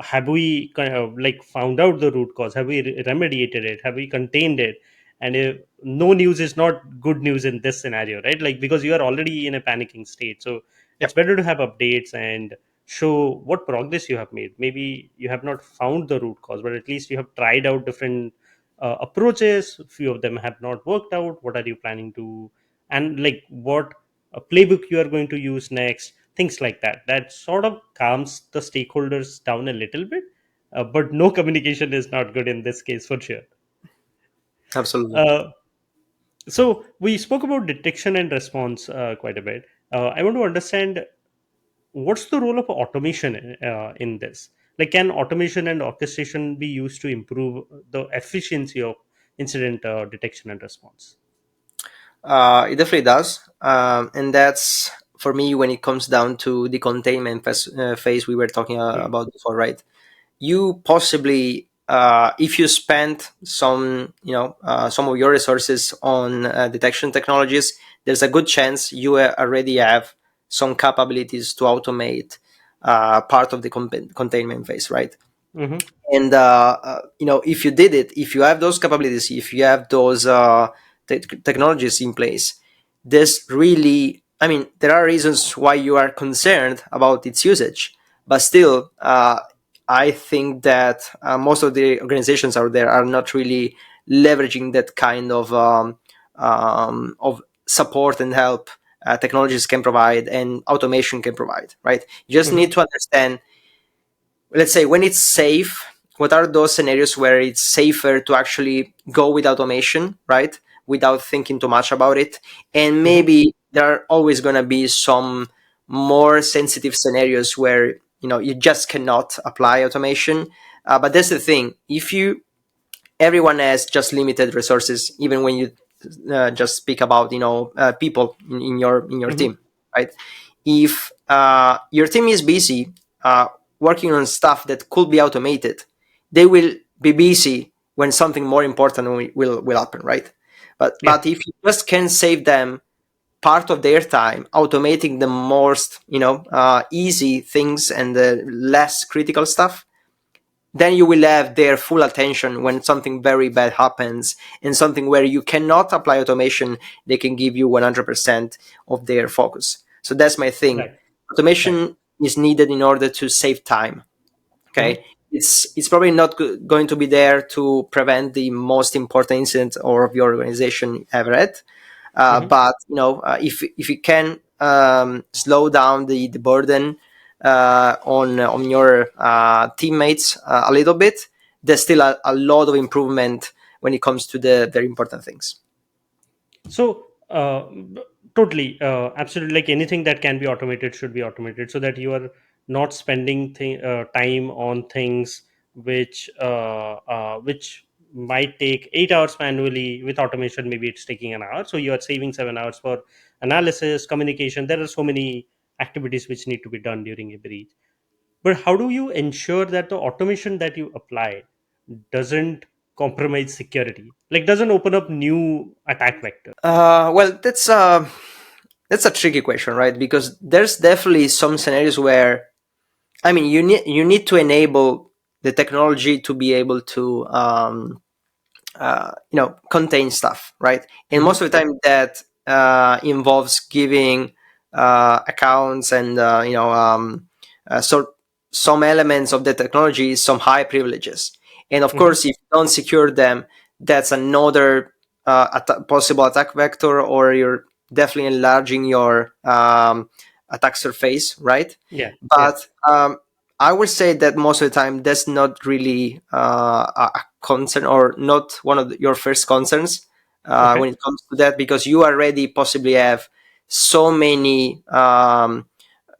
S1: have we kind of like found out the root cause, have we remediated it, have we contained it? And if no news is not good news in this scenario, right? Like because you are already in a panicking state, so
S2: yeah,
S1: it's better to have updates and show what progress you have made. Maybe you have not found the root cause, but at least you have tried out different approaches. Few of them have not worked out. What are you planning to, and like what a playbook you are going to use next, things like that. That sort of calms the stakeholders down a little bit. But no communication is not good in this case for sure.
S2: absolutely.
S1: uh, so we spoke about detection and response quite a bit. I want to understand, what's the role of automation in this? Like, can automation and orchestration be used to improve the efficiency of incident detection and response?
S2: It definitely does, and that's for me when it comes down to the containment phase we were talking
S1: Hmm.
S2: about before, right? You possibly, if you spend some of your resources on detection technologies, there's a good chance you already have some capabilities to automate part of the containment phase, right?
S1: Hmm.
S2: And if you did it, if you have those capabilities, if you have those technologies in place, there's really, I mean, there are reasons why you are concerned about its usage, but still, I think that most of the organizations out there are not really leveraging that kind of support and help technologies can provide and automation can provide, right? You just
S1: Hmm.
S2: need to understand, let's say, when it's safe, what are those scenarios where it's safer to actually go with automation, right, without thinking too much about it. And
S1: Hmm.
S2: maybe there are always going to be some more sensitive scenarios where you just cannot apply automation. But that's the thing, if you everyone has just limited resources, even when you just speak about people in your
S1: Hmm.
S2: team, right? If your team is busy working on stuff that could be automated, they will be busy when something more important will happen, right? but
S1: Yeah.
S2: but if you just can save them part of their time automating the most easy things and the less critical stuff, then you will have their full attention when something very bad happens, and something where you cannot apply automation, they can give you 100% of their focus. So that's my thing.
S1: Right. Right.
S2: Automation is needed in order to save time.
S1: Hmm.
S2: Okay, it's probably not going to be there to prevent the most important incident or of your organization ever had.
S1: Hmm.
S2: But if you can slow down the burden on your teammates a little bit, there's still a lot of improvement when it comes to the very important things.
S1: So, totally, absolutely, like anything that can be automated should be automated, so that you are not spending time on things which might take 8 hours manually. With automation, maybe it's taking an hour, so you are saving 7 hours for analysis, communication. There are so many activities which need to be done during a breach. But how do you ensure that the automation that you apply doesn't compromise security, like doesn't open up new attack vectors?
S2: Well, that's a tricky question, right? Because there's definitely some scenarios where, I mean, you need to enable the technology to be able to contain stuff, right? And most
S1: Hmm.
S2: of the time that involves giving accounts and so some elements of the technology some high privileges. And of
S1: Hmm.
S2: course, if you don't secure them, that's another possible attack vector, or you're definitely enlarging your attack surface, right?
S1: Yeah, yeah.
S2: But I would say that most of the time that's not really a concern, or not one of your first concerns when
S1: Okay.
S2: it comes to that, because you already possibly have so many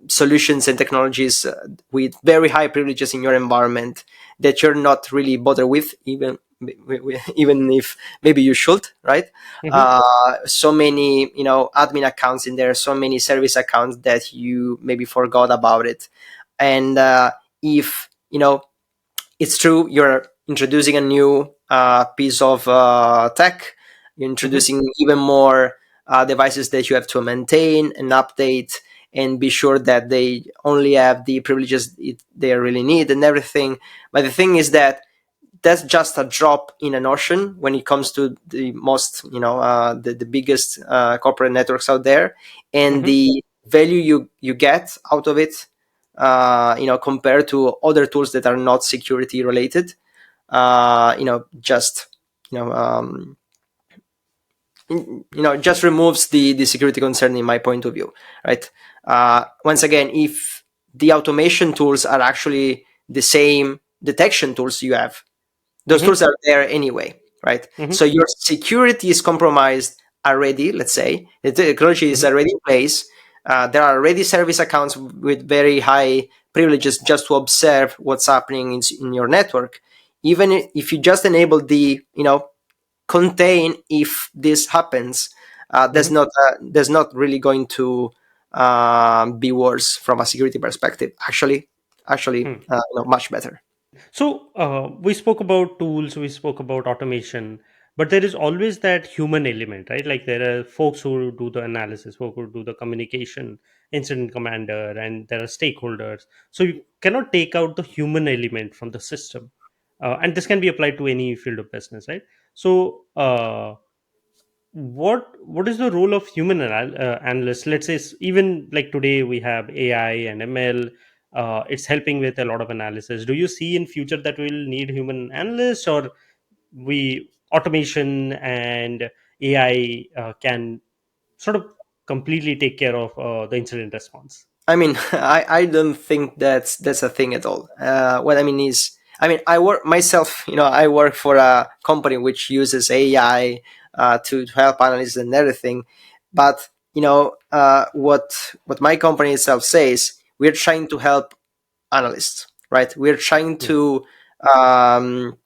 S2: solutions and technologies with very high privileges in your environment that you're not really bothered with, even if maybe you should, right?
S1: Hmm.
S2: So many admin accounts in there, so many service accounts that you maybe forgot about it. And if it's true, you're introducing a new piece of tech, you're
S1: Hmm.
S2: introducing even more devices that you have to maintain and update, and be sure that they only have the privileges they really need and everything. But the thing is that that's just a drop in an ocean when it comes to the most the biggest corporate networks out there, and
S1: Hmm.
S2: the value you get out of it, compared to other tools that are not security related, just you know just removes the security concern in my point of view, right? Once again, if the automation tools are actually the same detection tools you have, those
S1: Hmm.
S2: tools are there anyway, right?
S1: Hmm.
S2: So your security is compromised already. Let's say the technology is
S1: Hmm.
S2: already in place. There are already service accounts with very high privileges just to observe what's happening in your network. Even if you just enable the, contain if this happens,
S1: Hmm.
S2: there's not really going to be worse from a security perspective. Much better.
S1: So we spoke about tools, we spoke about automation, but there is always that human element, right? Like there are folks who do the analysis, folks who do the communication, incident commander, and there are stakeholders. So you cannot take out the human element from the system, and this can be applied to any field of business, right? So what is the role of human analysts? Let's say even like today we have AI and ML. It's helping with a lot of analysis. Do you see in future that we'll need human analysts, or we automation and AI can sort of completely take care of the incident response?
S2: I mean, I don't think that's a thing at all. What I mean is, I work myself. I work for a company which uses AI to help analysts and everything. But what my company itself says, we're trying to help analysts, right? We're trying
S1: Hmm.
S2: to um,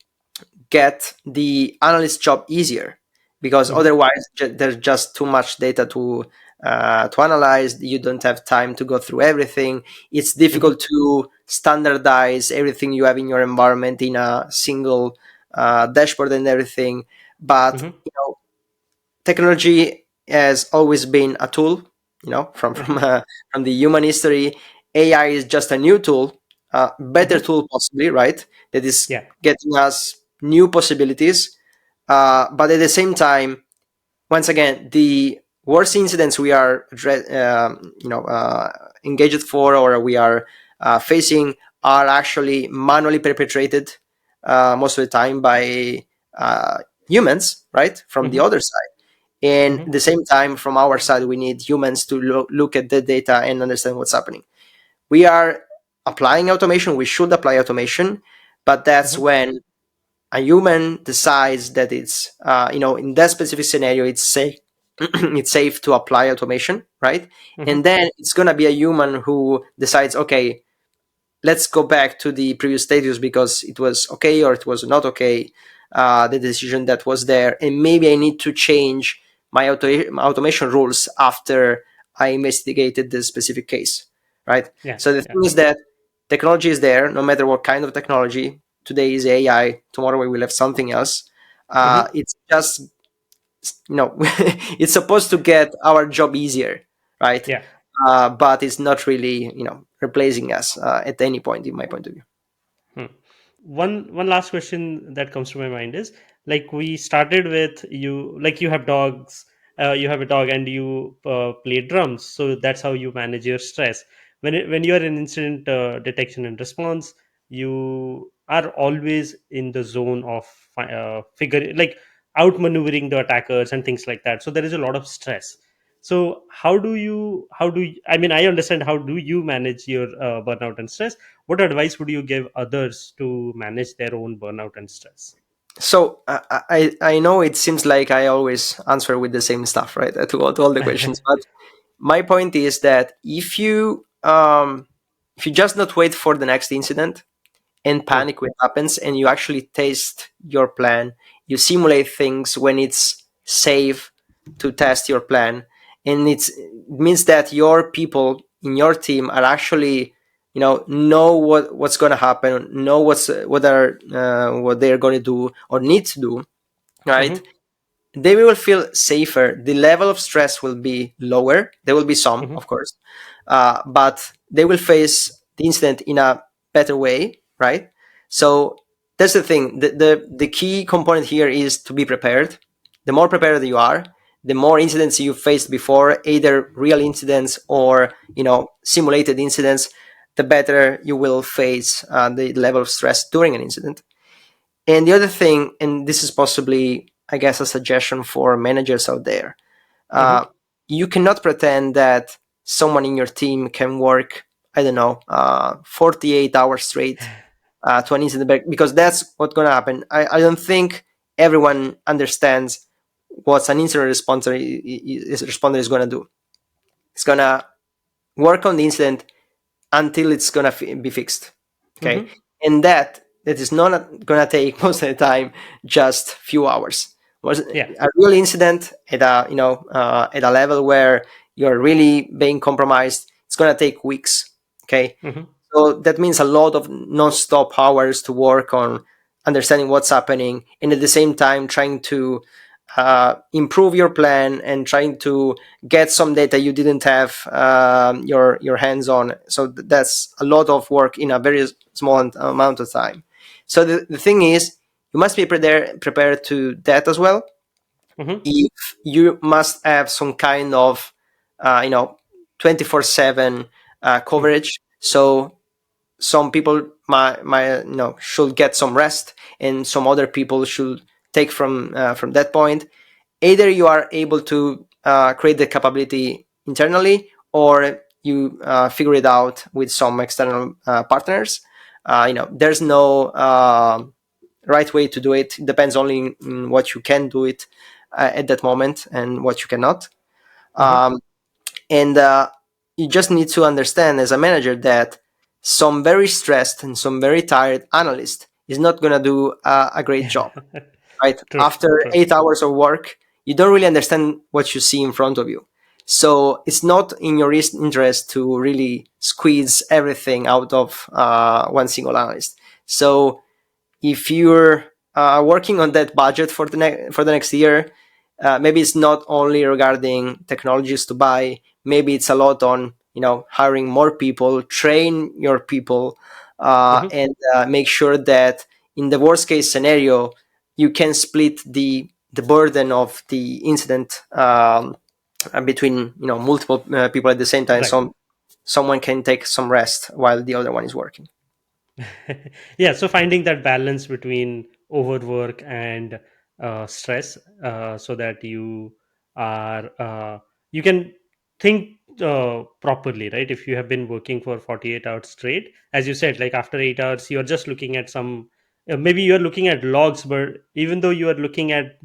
S2: get the analyst job easier, because
S1: Hmm.
S2: otherwise there's just too much data to analyze. You don't have time to go through everything. It's
S1: Hmm.
S2: difficult to standardize everything you have in your environment in a single dashboard and everything. But
S1: Hmm.
S2: technology has always been a tool, from
S1: Hmm.
S2: from the human history. AI is just a new tool, a better
S1: Hmm.
S2: tool possibly, right? That is
S1: Yeah.
S2: getting us new possibilities. But at the same time, once again, the worst incidents we are engaged for, or we are facing, are actually manually perpetrated most of the time by humans, right, from the
S1: Hmm.
S2: other side. And
S1: Hmm.
S2: at the same time, from our side, we need humans to look at the data and understand what's happening. We are applying automation. We should apply automation, but that's
S1: Hmm.
S2: when a human decides that it's, in that specific scenario, it's safe. It's safe to apply automation, right?
S1: Hmm.
S2: And then it's gonna be a human who decides, okay, let's go back to the previous status because it was okay or it was not okay, the decision that was there, and maybe I need to change my automation rules after I investigated the specific case, right?
S1: Yeah.
S2: So the
S1: Yeah.
S2: thing is that technology is there, no matter what kind of technology. Today is AI, tomorrow we will have something else.
S1: Hmm.
S2: It's just, it's supposed to get our job easier, right?
S1: Yeah.
S2: But it's not really, replacing us at any point, in my point of view.
S1: Hmm. One last question that comes to my mind is, like we started with, you like you have dogs, you have a dog and you play drums, so that's how you manage your stress. When you are in incident detection and response, you are always in the zone of figure like outmaneuvering the attackers and things like that, so there is a lot of stress. So I mean, I understand how do you manage your burnout and stress. What advice would you give others to manage their own burnout and stress?
S2: So I know it seems like I always answer with the same stuff, right, to all the questions. But my point is that if you just not wait for the next incident and
S1: Hmm.
S2: panic when it happens, and you actually test your plan, you simulate things when it's safe to test your plan, and it means that your people in your team are actually, know what's going to happen, know what they're going to do or need to do, right?
S1: Hmm.
S2: They will feel safer. The level of stress will be lower. There will be some,
S1: Hmm.
S2: of course, but they will face the incident in a better way, right? So that's the thing. The key component here is to be prepared. The more prepared you are, the more incidents you faced before, either real incidents or simulated incidents, the better you will face the level of stress during an incident. And the other thing, and this is possibly, I guess, a suggestion for managers out there,
S1: Hmm.
S2: uh, you cannot pretend that someone in your team can work, I don't know, 48 hours straight to an incident because that's what's going to happen. I don't think everyone understands what an incident responder is going to do. It's going to work on the incident until it's gonna be fixed. Okay,
S1: Mm-hmm.
S2: and that is not gonna take most of the time just few hours. Was
S1: Yeah.
S2: a real incident at a at a level where you're really being compromised, it's gonna take weeks. Okay,
S1: Mm-hmm.
S2: so that means a lot of non-stop hours to work on understanding what's happening, and at the same time trying to improve your plan and trying to get some data you didn't have your hands on. So that's a lot of work in a very small amount of time. So the thing is, you must be prepared to that as well.
S1: Mm-hmm.
S2: If you must have some kind of uh, you know 24/7
S1: Mm-hmm.
S2: coverage. So some people might should get some rest, and some other people should take from that point. Either you are able to create the capability internally, or you figure it out with some external partners. There's no right way to do it. It depends only on what you can do it at that moment and what you cannot.
S1: Mm-hmm.
S2: um, and you just need to understand as a manager that some very stressed and some very tired analyst is not going to do a great job, right?
S1: True.
S2: After
S1: True.
S2: 8 hours of work, you don't really understand what you see in front of you. So it's not in your interest to really squeeze everything out of one single analyst. So if you're working on that budget for the next year, maybe it's not only regarding technologies to buy. Maybe it's a lot on hiring more people, train your people,
S1: Mm-hmm.
S2: and make sure that in the worst case scenario, you can split the burden of the incident between multiple people at the same time.
S1: Right.
S2: So someone can take some rest while the other one is working.
S1: Yeah, so finding that balance between overwork and stress, so that you can think properly, right? If you have been working for 48 hours straight, as you said, like after 8 hours you're just looking at some, maybe you're looking at logs, but even though you are looking at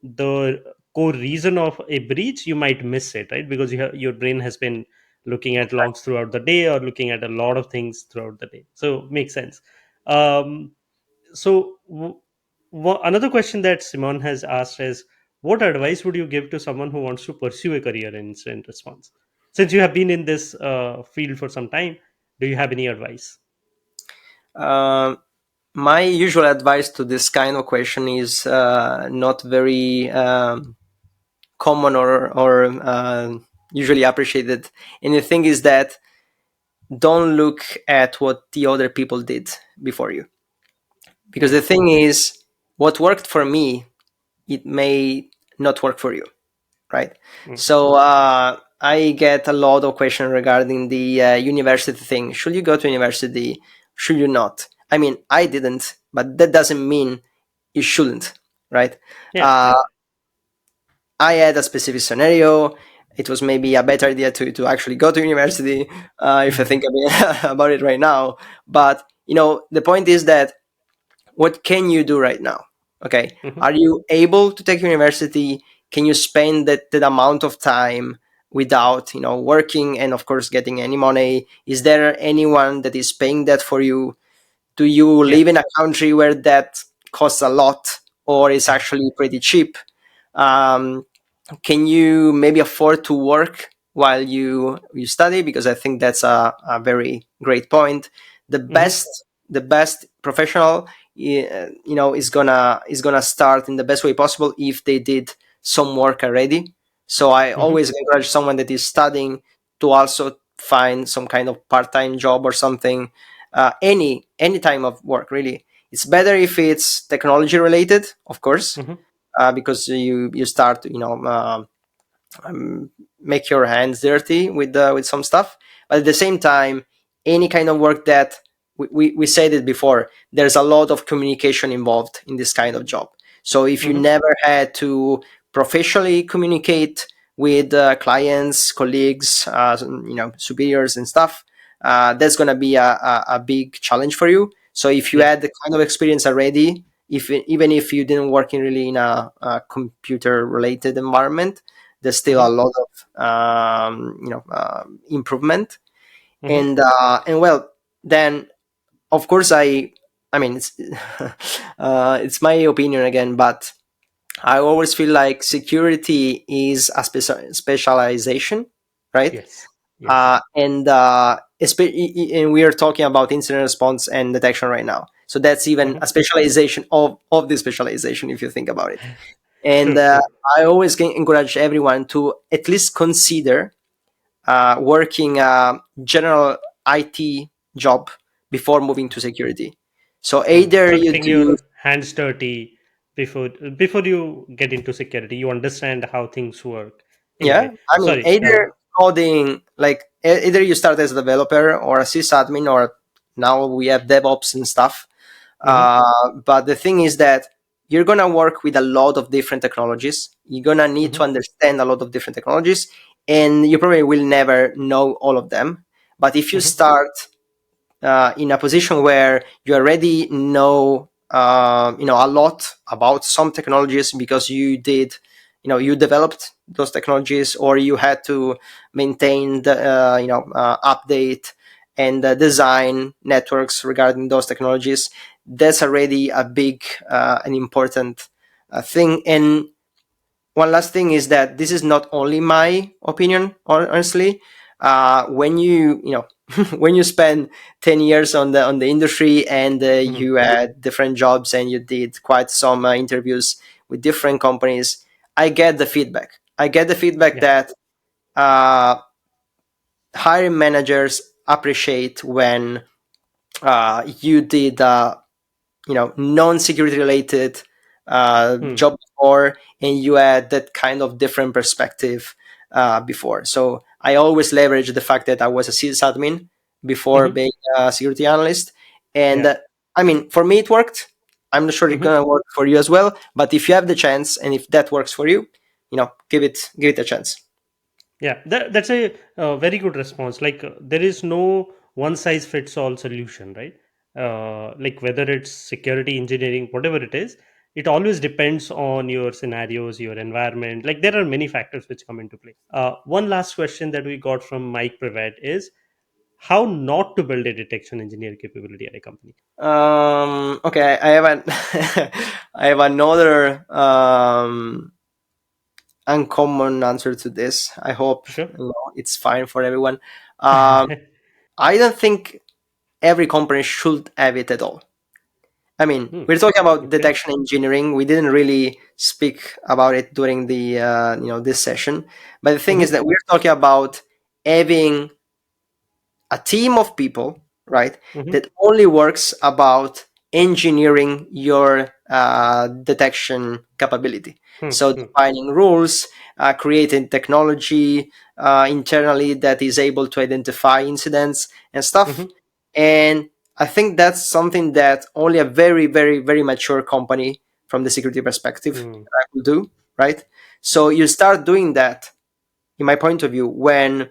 S1: the core reason of a breach, you might miss it, right? Because your brain has been looking at logs throughout the day, or looking at a lot of things throughout the day, so makes sense. um, Another question that Simon has asked is, what advice would you give to someone who wants to pursue a career in incident response? Since you have been in this field for some time, do you have any advice?
S2: Um, my usual advice to this kind of question is not very common or usually appreciated. And the thing is that don't look at what the other people did before you, because the
S1: Mm,
S2: thing is, what worked for me, it may not work for you, right?
S1: mm,
S2: So I get a lot of questions regarding the university thing. Should you go to university? Should you not? I mean, I didn't, but that doesn't mean you shouldn't, right?
S1: yeah,
S2: Uh,
S1: yeah.
S2: I had a specific scenario. It was maybe a better idea to actually go to university, if I think about it right now. But the point is that what can you do right now? Okay,
S1: Mhm,
S2: are you able to take university? Can you spend that amount of time without working and of course getting any money? Is there anyone that is paying that for you? Do you
S1: yeah.
S2: live in a country where that costs a lot or is actually pretty cheap? Um, can you maybe afford to work while you study? Because I think that's a very great point. The
S1: Hmm.
S2: best the best professional is gonna start in the best way possible if they did some work already. So I
S1: Hmm.
S2: always encourage someone that is studying to also find some kind of part-time job or something. Any time of work, really. It's better if it's technology related, of course,
S1: Hmm.
S2: because you start make your hands dirty with some stuff. But at the same time, any kind of work that we said it before, there's a lot of communication involved in this kind of job. So if you
S1: Hmm.
S2: never had to professionally communicate with clients, colleagues, superiors and stuff, that's going to be a big challenge for you. So if you
S1: Yeah.
S2: had the kind of experience already, if even if you didn't work in really in a computer related environment, there's still a
S1: Mhm.
S2: lot of improvement.
S1: Mhm.
S2: And well, then of course I mean it's it's my opinion again, but I always feel like security is a specialization, right?
S1: Yes. Yes.
S2: And we are talking about incident response and detection right now, so that's even
S1: Mhm.
S2: a specialization of the specialization if you think about it. And
S1: True. True.
S2: I always encourage everyone to at least consider working a general IT job before moving to security. So either
S1: So
S2: you
S1: getting
S2: do,
S1: your hands dirty before you get into security, you understand how things work.
S2: yeah,
S1: Anyway,
S2: I mean,
S1: sorry.
S2: either coding, like either you start as a developer or a sysadmin, or now we have DevOps and stuff.
S1: Mhm.
S2: But the thing is that you're gonna work with a lot of different technologies. You're gonna need to
S1: Mhm.
S2: understand a lot of different technologies, and you probably will never know all of them. But if you
S1: Mhm.
S2: start in a position where you already know a lot about some technologies because you did, you developed those technologies, or you had to maintain the update and design networks regarding those technologies. That's already a big and important thing. And one last thing is that this is not only my opinion, honestly. When when you spend 10 years on the industry, and
S1: Mhm.
S2: you had different jobs, and you did quite some interviews with different companies, I get the feedback
S1: Yeah.
S2: that uh, hiring managers appreciate when you did non-security related
S1: Hmm.
S2: job before, and you had that kind of different perspective before. So I always leverage the fact that I was a sysadmin before
S1: Mhm.
S2: being a security analyst. And
S1: Yeah.
S2: I mean, for me it worked. I'm not sure it's
S1: Mhm.
S2: gonna work for you as well, but if you have the chance, and if that works for you, give it a chance.
S1: Yeah, that's a very good response. Like, there is no one size fits all solution, right? Like, whether it's security engineering, whatever it is, it always depends on your scenarios, your environment. Like, there are many factors which come into play. One last question that we got from Mike Prevet is how not to build a detection engineer capability at a company.
S2: Okay, I have an I have another uncommon answer to this. I hope
S1: Sure.
S2: it's fine for everyone. Um, I don't think every company should have it at all. I mean,
S1: Hmm.
S2: we're talking about
S1: Okay.
S2: detection engineering. We didn't really speak about it during the this session, but the thing is
S1: Mm-hmm.
S2: that we're talking about having a team of people, right,
S1: Mm-hmm.
S2: that only works about engineering your detection capability.
S1: Hmm.
S2: So
S1: Hmm.
S2: defining rules, creating technology internally that is able to identify incidents and stuff.
S1: Mm-hmm.
S2: And I think that's something that only a very, very, very mature company from the security perspective
S1: Hmm.
S2: will do, right? So you start doing that, in my point of view, when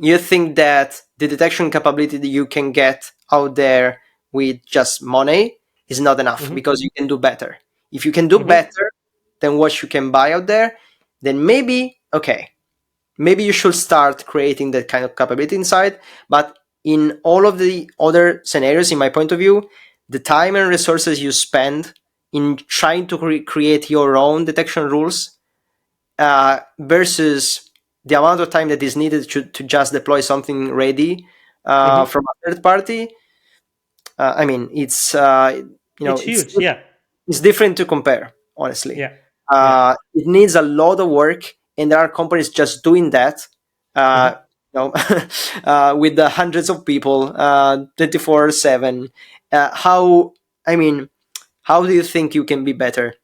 S2: you think that the detection capability that you can get out there with just money is not enough,
S1: Mm-hmm.
S2: because you can do better. If you can do
S1: Mm-hmm.
S2: better than what you can buy out there, then maybe, okay, maybe you should start creating that kind of capability inside. But in all of the other scenarios, in my point of view, the time and resources you spend in trying to create your own detection rules versus the amount of time that is needed to just deploy something ready
S1: Mm-hmm.
S2: from a third party. I mean,
S1: It's huge. Yeah.
S2: it's different to compare. Honestly,
S1: Yeah. Yeah.
S2: it needs a lot of work, and there are companies just doing that. Uh,
S1: Mm-hmm.
S2: with the hundreds of people, 24/7. How? I mean, how do you think you can be better?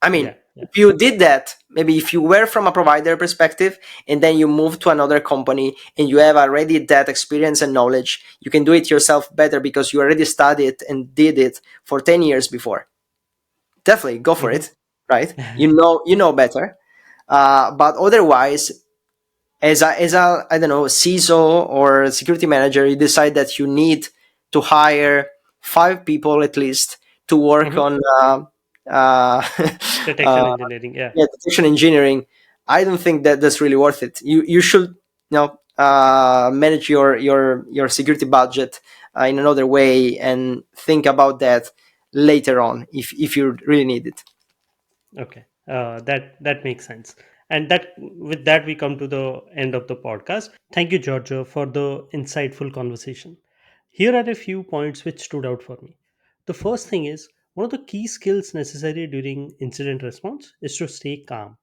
S2: I mean,
S1: Yeah. Yeah.
S2: if you did that, maybe if you were from a provider perspective, and then you move to another company, and you have already that experience and knowledge, you can do it yourself better because you already studied and did it for 10 years before. Definitely go for
S1: Mm-hmm.
S2: it, right? You know better. But otherwise, as a I don't know, CISO or security manager, you decide that you need to hire 5 people at least to work
S1: Mm-hmm.
S2: on uh,
S1: Detection
S2: uh,
S1: engineering. Yeah.
S2: yeah, detection engineering. I don't think that that's really worth it. You should, manage your security budget in another way and think about that later on if you really need it.
S1: Okay, that makes sense. And that with that we come to the end of the podcast. Thank you, Giorgio, for the insightful conversation. Here are a few points which stood out for me. The first thing is one of the key skills necessary during incident response is to stay calm,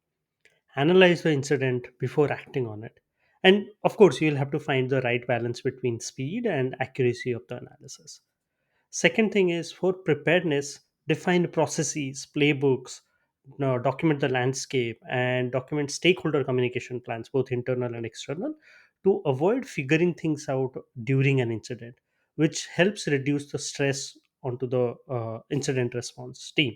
S1: analyze the incident before acting on it, and of course you'll have to find the right balance between speed and accuracy of the analysis. Second thing is for preparedness, define processes, playbooks, document the landscape, and document stakeholder communication plans, both internal and external, to avoid figuring things out during an incident, which helps reduce the stress onto the incident response team.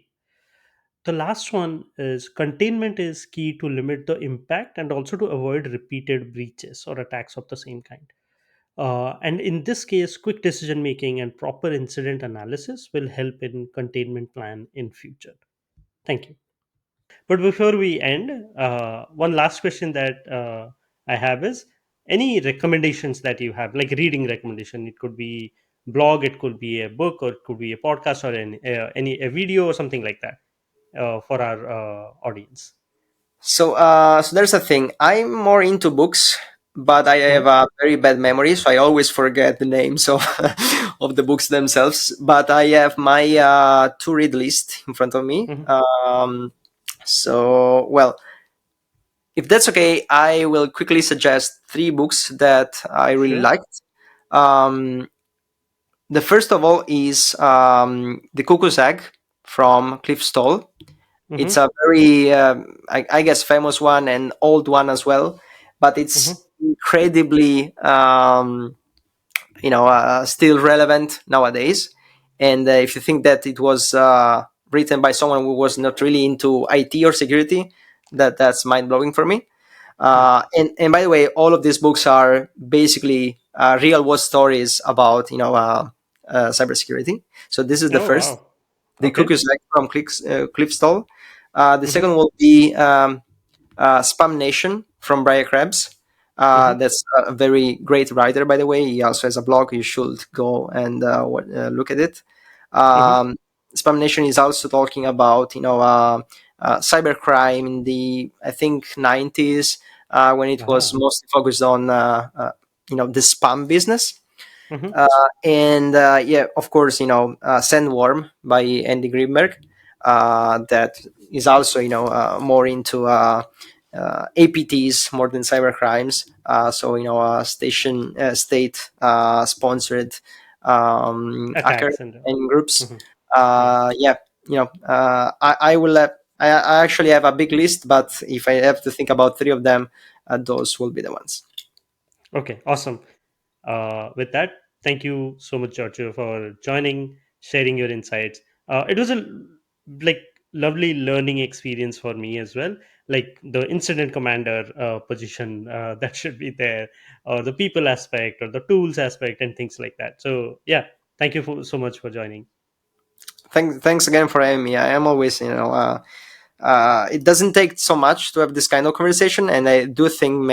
S1: The last one is containment is key to limit the impact and also to avoid repeated breaches or attacks of the same kind. And in this case, quick decision making and proper incident analysis will help in containment plan in future. Thank you. But before we end, one last question that I have is any recommendations that you have, like reading recommendation. It could be blog, it could be a book, or it could be a podcast, or any a video or something like that for our audience.
S2: So there's a thing. I'm more into books, but I have
S1: Hmm.
S2: a very bad memory, so I always forget the names of of the books themselves. But I have my to read list in front of me.
S1: Hmm.
S2: So, if that's okay, I will quickly suggest three books that I really
S1: Sure.
S2: liked. Um, the first of all is The Cuckoo's Egg from Cliff Stoll. It's
S1: Hmm.
S2: a very, I guess, famous one and old one as well, but
S1: Hmm.
S2: it's incredibly, still relevant nowadays. And if you think that it was written by someone who was not really into IT or security, that's mind blowing for me. And by the way, all of these books are basically real world stories about cybersecurity. So this is the
S1: Oh
S2: first,
S1: wow.
S2: The
S1: Okay.
S2: Cuckoo's Egg from Cliff Stoll. The
S1: Hmm.
S2: second will be Spam Nation from Briar Krebs.
S1: Hmm.
S2: That's a very great writer, by the way. He also has a blog. You should go and look at it.
S1: Hmm.
S2: Um, Spam Nation is also talking about cybercrime in the, I think, 90s, when it was
S1: Ah.
S2: mostly focused on the spam business.
S1: Hmm.
S2: uh, and yeah, of course, Sandworm by Andy Greenberg, that is also more into APTs more than cybercrimes. So state sponsored hacker
S1: Attacks and
S2: and groups.
S1: mhm. Yeah.
S2: Yeah, I will. I actually have a big list, but if I have to think about three of them, those will be the ones.
S1: Okay, awesome. With that, thank you so much, Giorgio, for joining, sharing your insights. It was a like lovely learning experience for me as well. Like the incident commander position that should be there, or the people aspect, or the tools aspect, and things like that. So yeah, thank you so much for joining.
S2: Thanks again for having me. I am always, it doesn't take so much to have this kind of conversation, and I do think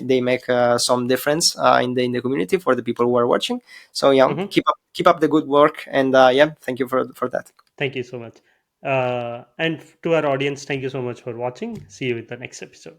S2: they make some difference in the community for the people who are watching. So yeah,
S1: Hmm.
S2: keep up the good work, and yeah, thank you for that.
S1: Thank you so much. And to our audience, thank you so much for watching. See you in the next episode.